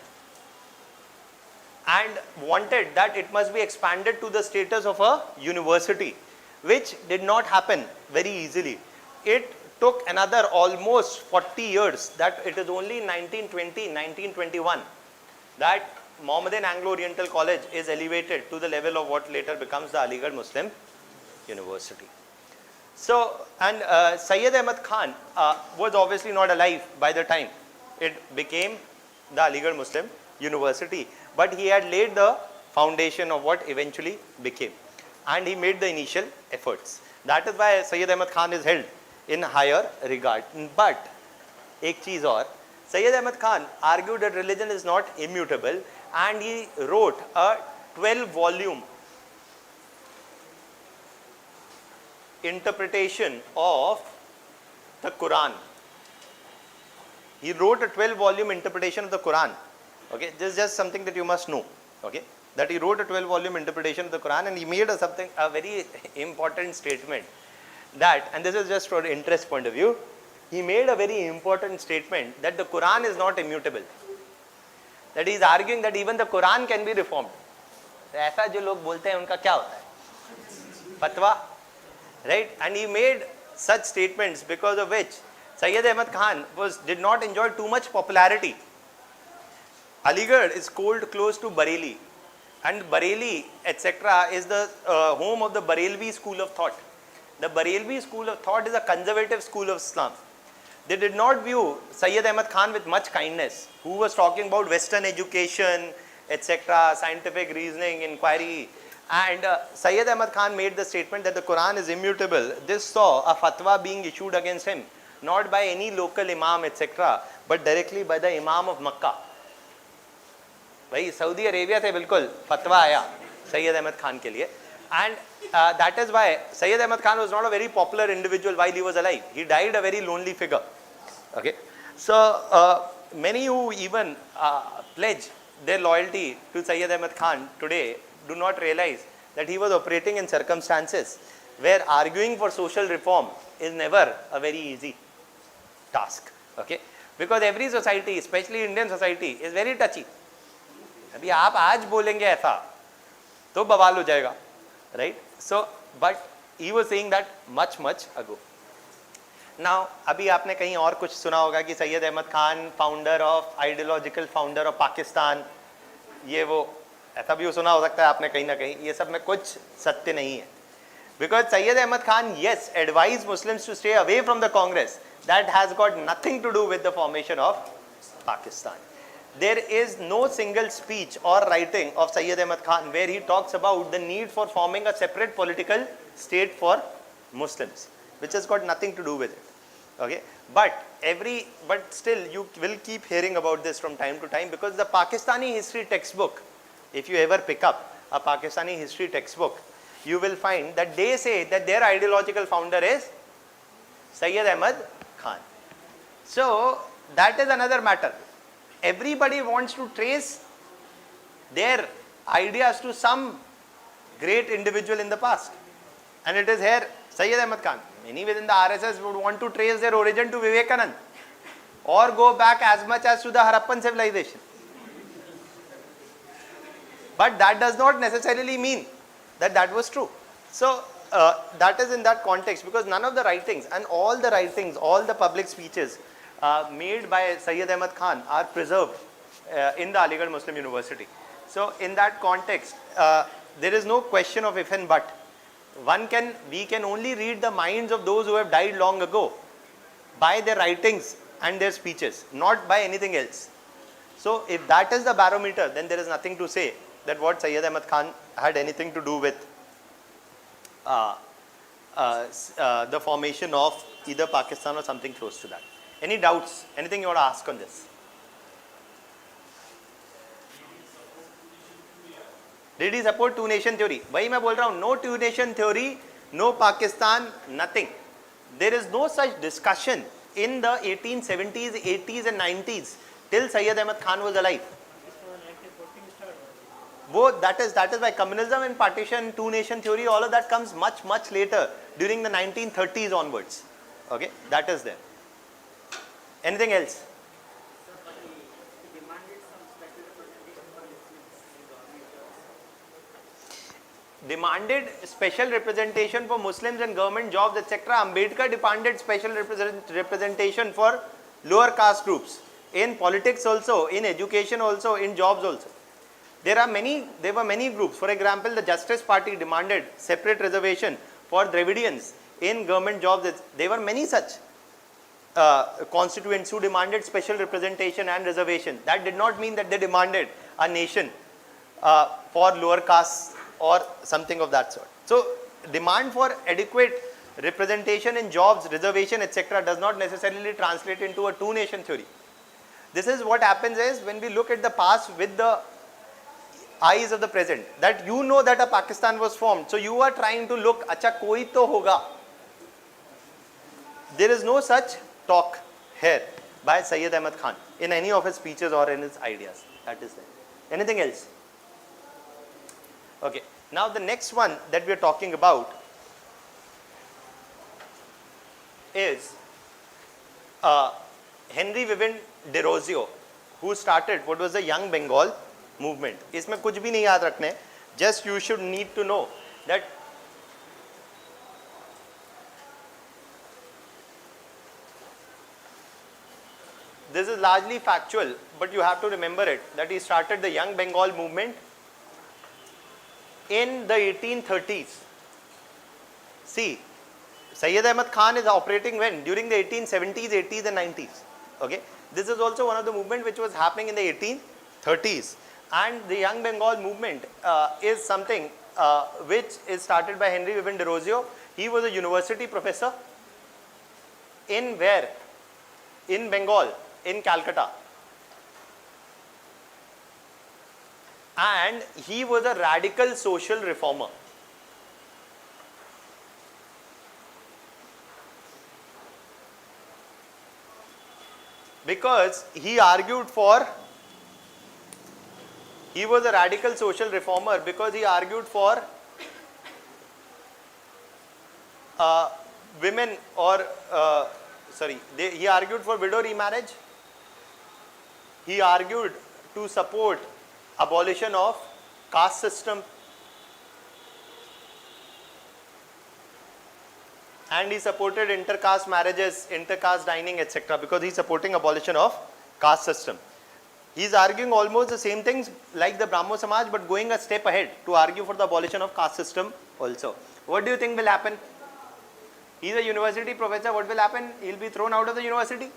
S1: and wanted that it must be expanded to the status of a university, which did not happen very easily. It took another almost 40 years, that it is only 1920, 1921 that Mohammedan Anglo-Oriental College is elevated to the level of what later becomes the Aligarh Muslim University. So, and Sayyid Ahmad Khan was obviously not alive by the time it became the Aligarh Muslim University, but he had laid the foundation of what eventually became, and he made the initial efforts. That is why Sayyid Ahmad Khan is held in higher regard. But ek cheez aur, Sayyid Ahmad Khan argued that religion is not immutable, and he wrote a 12-volume interpretation of the Quran. He wrote a 12-volume interpretation of the Quran. Okay, this is just something that you must know. Okay, that he wrote a 12-volume interpretation of the Quran, and he made a very important statement that, and this is just for interest point of view, he made a very important statement that the Quran is not immutable. That he is arguing that even the Quran can be reformed. ऐसा जो लोग बोलते हैं उनका क्या होता है? Fatwa, right? And he made such statements because of which Sayyid Ahmad Khan did not enjoy too much popularity. Aligarh is close to Bareilly, and Bareilly etc. is the home of the Barelvi school of thought. The Barelvi school of thought is a conservative school of Islam. They did not view Sayyid Ahmad Khan with much kindness, who was talking about Western education, etc., scientific reasoning, inquiry. And Sayyid Ahmad Khan made the statement that the Quran is immutable. This saw a fatwa being issued against him, not by any local imam, etc., but directly by the Imam of Makkah. भाई Saudi Arabia से बिल्कुल फतवा आया सैयद अहमद खान के लिए, and that is why Sayyid Ahmad Khan was not a very popular individual while he was alive. He died a very lonely figure. Okay, so many who even pledge their loyalty to Sayyid Ahmad Khan today do not realize that he was operating in circumstances where arguing for social reform is never a very easy task. Okay, because every society, especially Indian society, is very touchy. अभी आप आज बोलेंगे ऐसा तो बवाल हो जाएगा, right? So, but he was saying that much ago. Now, अभी आपने कहीं और कुछ सुना होगा कि Syed Ahmad Khan founder of ideological founder of Pakistan, ये वो, ऐसा भी सुना हो सकता है आपने कहीं ना कहीं. ये सब में कुछ सत्य नहीं है. Because Sayyid Ahmad Khan, yes, advised Muslims to stay away from the Congress. That has got nothing to do with the formation of Pakistan. There is no single speech or writing of Sayyid Ahmad Khan where he talks about the need for forming a separate political state for Muslims, which has got nothing to do with it. Okay, but still you will keep hearing about this from time to time, because the Pakistani history textbook, if you ever pick up a Pakistani history textbook, you will find that they say that their ideological founder is Sayyid Ahmad Khan. So that is another matter. Everybody wants to trace their ideas to some great individual in the past, and it is here Sayyid Ahmad Khan. Many within the RSS would want to trace their origin to Vivekanand or go back as much as to the Harappan civilization. But that does not necessarily mean that that was true. So that is in that context, because none of the writings and all the public speeches made by Sayyid Ahmad Khan are preserved in the Aligarh Muslim University. So in that context, there is no question of if and but. We can only read the minds of those who have died long ago by their writings and their speeches, not by anything else. So if that is the barometer, then there is nothing to say that what Sayyid Ahmad Khan had anything to do with the formation of either Pakistan or something close to that. Any doubts? Anything you want to ask on this? Did he support two-nation theory? वही मैं बोल रहा हूँ, no two-nation theory, no Pakistan, nothing. There is no such discussion in the 1870s, 80s and 90s till Sayyid Ahmad Khan was alive. That is why communism and partition, two-nation theory, all of that comes much later, during the 1930s onwards. Okay, that is there. Anything else? demanded special representation for Muslims in government jobs, etc. Ambedkar demanded special representation for lower caste groups in politics also, in education also, in jobs also. There were many groups. For example, the Justice Party demanded separate reservation for Dravidians in government jobs. There were many such constituents who demanded special representation and reservation. That did not mean that they demanded a nation for lower castes or something of that sort. So, demand for adequate representation in jobs, reservation, etc. does not necessarily translate into a two-nation theory. This is what happens is when we look at the past with the eyes of the present, that you know that a Pakistan was formed, so you are trying to look, acha koi to hoga. There is no such talk here by Syed Ahmad Khan in any of his speeches or in his ideas. That is there. Anything else? Okay. Now the next one that we are talking about is Henry Viven Derozio, who started what was the Young Bengal movement. इसमें कुछ भी नहीं याद रखने. Just you should need to know that this is largely factual, but you have to remember it, that he started the Young Bengal movement in the 1830s. See, Syed Ahmad Khan is operating when? During the 1870s, 80s and 90s. Okay. This is also one of the movement which was happening in the 1830s. And the Young Bengal movement is something which is started by Henry Viven Derozio. He was a university professor in where? In Bengal, in Calcutta. And he was a radical social reformer. Because he argued for, he was a radical social reformer because he argued for women or, he argued for widow remarriage. He argued to support abolition of caste system, and he supported intercaste marriages, intercaste dining, etc. because he is supporting abolition of caste system. He is arguing almost the same things like the Brahmo Samaj, but going a step ahead to argue for the abolition of caste system also. What do you think will happen? He is a university professor. What will happen? He will be thrown out of the university.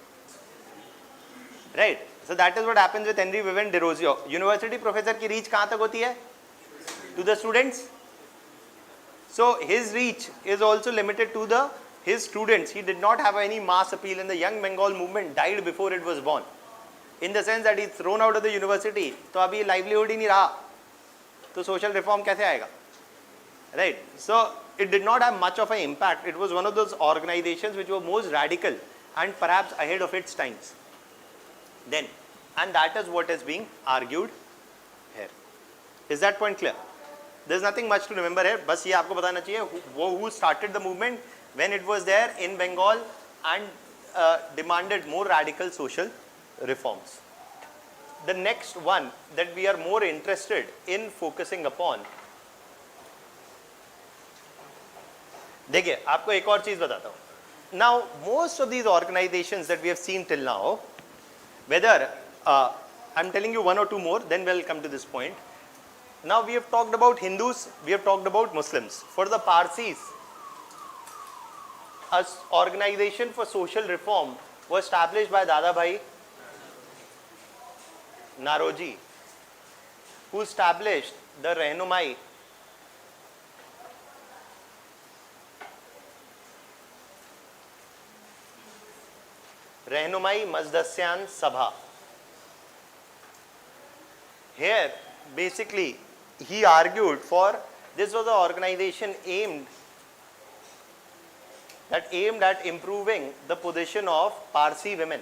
S1: Right. So that is what happens with Henry Viven Derozio. University professor की reach कहाँ तक होती है? To the students. So his reach is also limited to his students. He did not have any mass appeal, and the Young Bengal movement died before it was born. In the sense that he is thrown out of the university, तो अभी livelihood ही नहीं रहा, तो social reform कैसे आएगा? Right. So it did not have much of an impact. It was one of those organizations which were most radical and perhaps ahead of its times. Then, and that is what is being argued here. Is that point clear? There is nothing much to remember here. बस ये आपको बताना चाहिए who started the movement when it was there in Bengal and demanded more radical social reforms. The next one that we are more interested in focusing upon, देखिए आपको एक और चीज बताता हूँ. Now most of these organizations that we have seen till now, whether I'm telling you one or two more, then we'll come to this point. Now we have talked about Hindus, we have talked about Muslims. For the Parsis, an organization for social reform was established by Dada Bhai Naroji, who established the Rehnumai Mazdasyan Sabha. Here, basically, he argued for, this was an organization aimed at improving the position of Parsi women.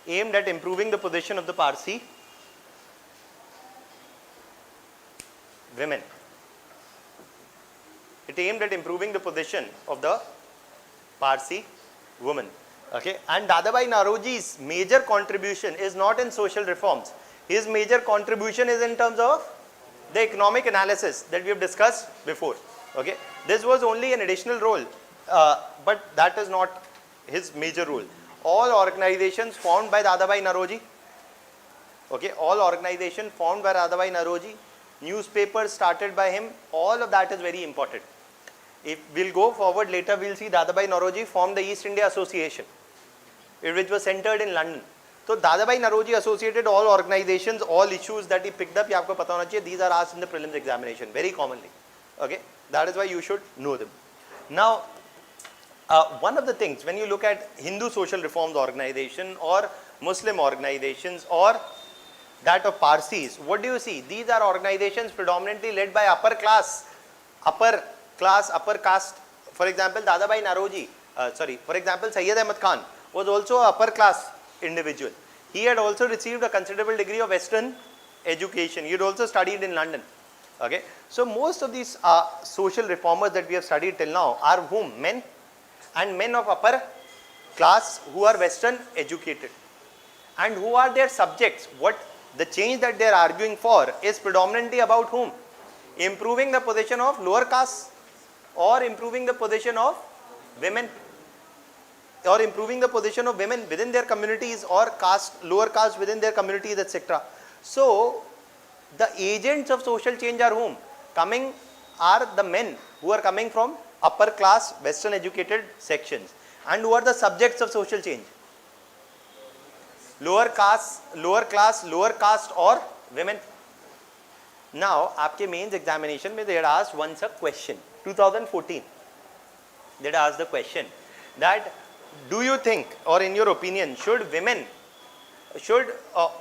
S1: Aimed at improving the position of the Parsi women. It aimed at improving the position of the Parsi woman. Okay, and Dadabhai Naoroji's major contribution is not in social reforms. His major contribution is in terms of the economic analysis that we have discussed before. Okay, this was only an additional role, but that is not his major role. All organizations formed by Dadabhai Naoroji, okay, all organizations formed by Dadabhai Naoroji, newspapers started by him, all of that is very important. If we'll go forward later, we'll see Dadabhai Naoroji formed the East India Association, which was centered in London. So Dadabhai Naoroji associated all organizations, all issues that he picked up. ये आपको पता होना चाहिए. These are asked in the prelims examination very commonly. Okay, that is why you should know them. Now, one of the things when you look at Hindu social reforms organization or Muslim organizations or that of Parsis, what do you see? These are organizations predominantly led by upper caste. For example, Dadabhai Naoroji, for example, Sayyid Ahmad Khan was also an upper class individual. He had also received a considerable degree of Western education. He had also studied in London. Okay, so most of these social reformers that we have studied till now are whom? Men, and men of upper class who are Western educated. And who are their subjects? What the change that they are arguing for is predominantly about whom? Improving the position of lower caste, or improving the position of women, or improving the position of women within their communities, or caste, lower caste within their communities, etc. So the agents of social change are whom? Are the men who are coming from upper class Western educated sections. And who are the subjects of social change? Lower class, lower caste or women. Now, आपके mains examination में they had asked once a question, 2014. They had asked the question that do you think, or in your opinion, should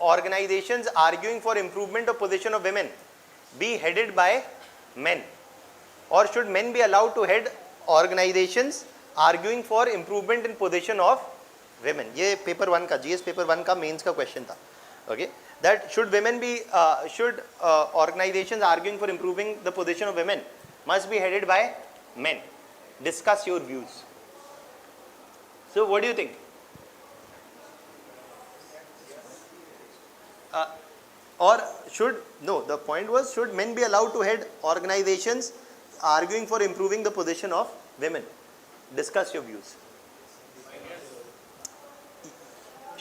S1: organizations arguing for improvement of position of women be headed by men, or should men be allowed to head organizations arguing for improvement in position of women? ये paper 1 का, GS paper 1 का mains का question था. Okay, that should organizations arguing for improving the position of women must be headed by men? Discuss your views. So what do you think? The point was, should men be allowed to head organizations arguing for improving the position of women? Discuss your views.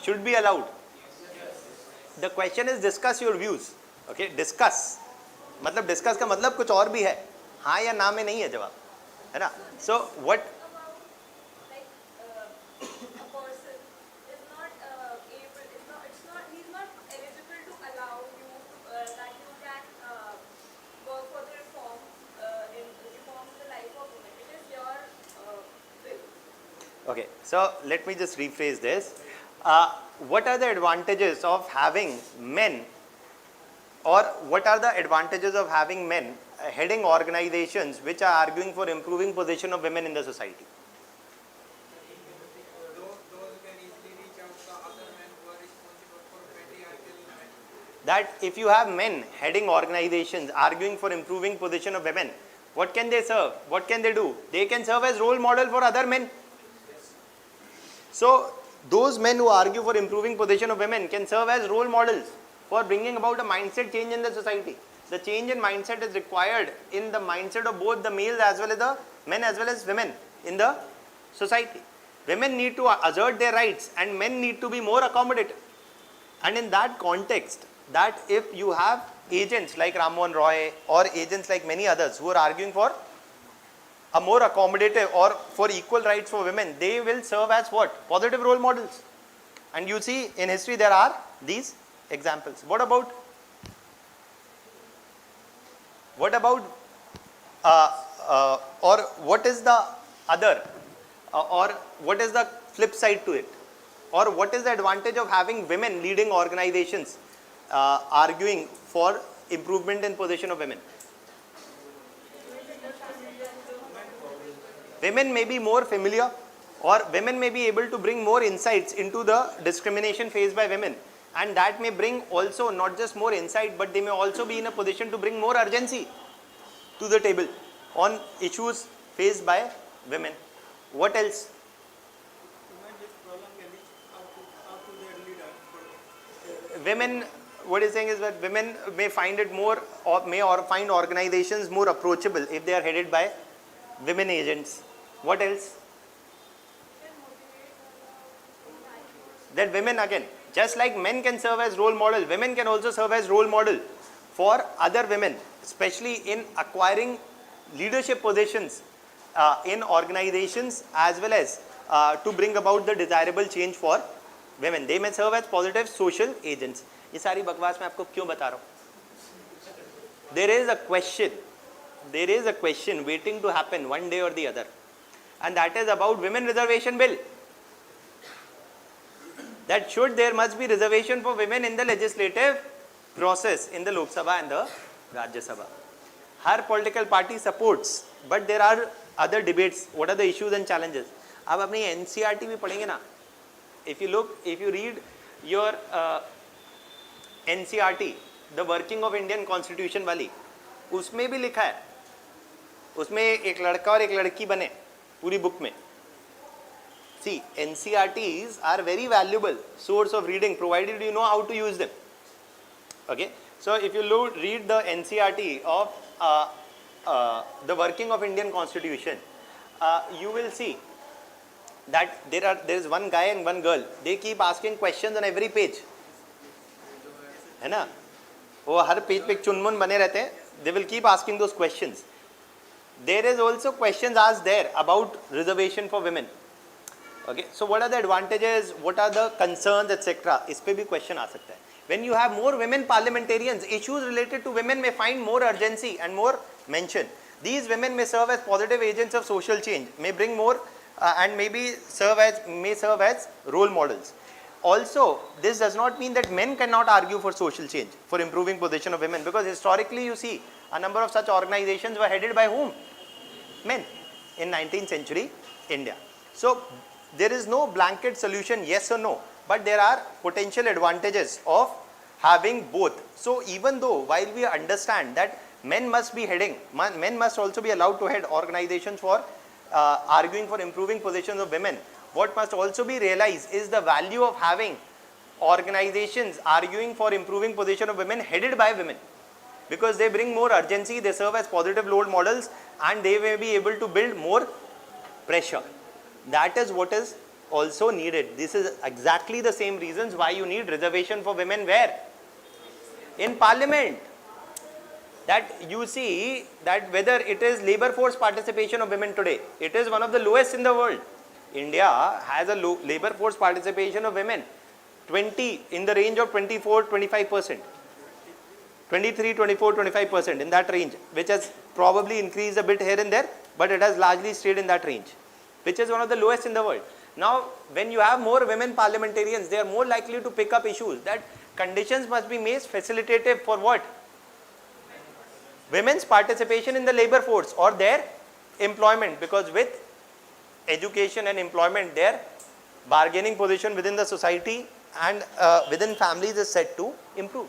S1: Should be allowed. The question is discuss your views. Okay, discuss. मतलब discuss का मतलब कुछ और भी है. हाँ या ना में नहीं है जवाब, है ना? So what? Okay, so let me just rephrase this. What are the advantages of having men, or what are the advantages of having men heading organizations which are arguing for improving position of women in the society?
S2: Those can easily reach out to other men who are responsible for patriarchal men.
S1: That if you have men heading organizations arguing for improving position of women, what can they serve? What can they do? They can serve as role model for other men. So those men who argue for improving position of women can serve as role models for bringing about a mindset change in the society. The change in mindset is required in the mindset of both the males as well as the men as well as women in the society. Women need to assert their rights and men need to be more accommodative. And in that context, that if you have agents like Ram Mohan Roy or agents like many others who are arguing for a more accommodative or for equal rights for women, they will serve as what? Positive role models. And you see in history there are these examples. What about or what is the other or what is the flip side to it? Or what is the advantage of having women leading organizations arguing for improvement in position of women? Women may be more familiar, or women may be able to bring more insights into the discrimination faced by women, and that may bring also not just more insight, but they may also be in a position to bring more urgency to the table on issues faced by women. What else? women, what he's saying is that women may find it more, or find organizations more approachable if they are headed by women agents. What else? That women, again, just like men can serve as role model, women can also serve as role model for other women, especially in acquiring leadership positions in organizations, as well as to bring about the desirable change for women. They may serve as positive social agents. ये सारी बकवास मैं आपको क्यों बता रहा हूँ? There is a question waiting to happen one day or the other, and that is about women reservation bill. That there must be reservation for women in the legislative process in the Lok Sabha and the Rajya Sabha. Her political party supports, but there are other debates. What are the issues and challenges? अब अपनी NCERT भी पढ़ेंगे ना. If you read your NCERT, the working of Indian Constitution वाली, उसमें भी लिखा है, उसमें एक लड़का और एक लड़की बने पूरी बुक में. See, NCERTs are very valuable source of reading, provided you know how to use them. Okay, so if you read the NCERT of the working of Indian Constitution, you will see that there is one guy and one girl. They keep asking questions on every page. है ना? वो हर page पे चुनमुन बने रहते हैं. They will keep asking those questions. There is also questions asked there about reservation for women. Okay, so what are the advantages, what are the concerns, etc. इस पे भी question आ सकता है. When you have more women parliamentarians, issues related to women may find more urgency and more mention. These women may serve as positive agents of social change, may bring more and may serve as role models. Also, this does not mean that men cannot argue for social change, for improving position of women, because historically you see a number of such organizations were headed by whom? Men in 19th century India. So there is no blanket solution, yes or no, but there are potential advantages of having both. So even though while we understand that men must also be allowed to head organizations for arguing for improving positions of women, what must also be realized is the value of having organizations arguing for improving position of women headed by women, because they bring more urgency, they serve as positive role models, and they may be able to build more pressure. That is what is also needed. This is exactly the same reasons why you need reservation for women where? In parliament. That you see that whether it is labor force participation of women today, it is one of the lowest in the world. India has a low labor force participation of women in the range of 24-25%. 23-24-25%, in that range, which has probably increased a bit here and there, but it has largely stayed in that range, which is one of the lowest in the world. Now, when you have more women parliamentarians, they are more likely to pick up issues. That conditions must be made facilitative for what? Women's participation in the labor force or their employment, because with education and employment, their bargaining position within the society and within families is set to improve.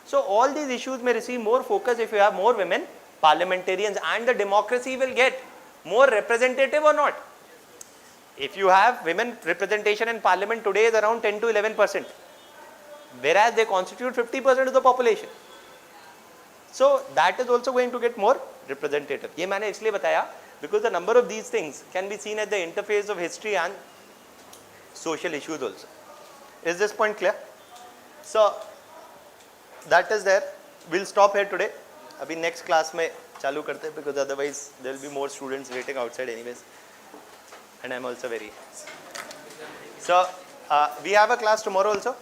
S1: So all these issues may receive more focus if you have more women parliamentarians, and the democracy will get more representative or not. If you have women representation in parliament today is around 10 to 11%, whereas they constitute 50% of the population. So that is also going to get more representative. ये मैंने इसलिए बताया because the number of these things can be seen at the interface of history and social issues also. Is this point clear? So that is there. We'll stop here today. अभी next class में चालू करते हैं, because otherwise there will be more students waiting outside anyways, and I'm also very. So we have a class tomorrow also.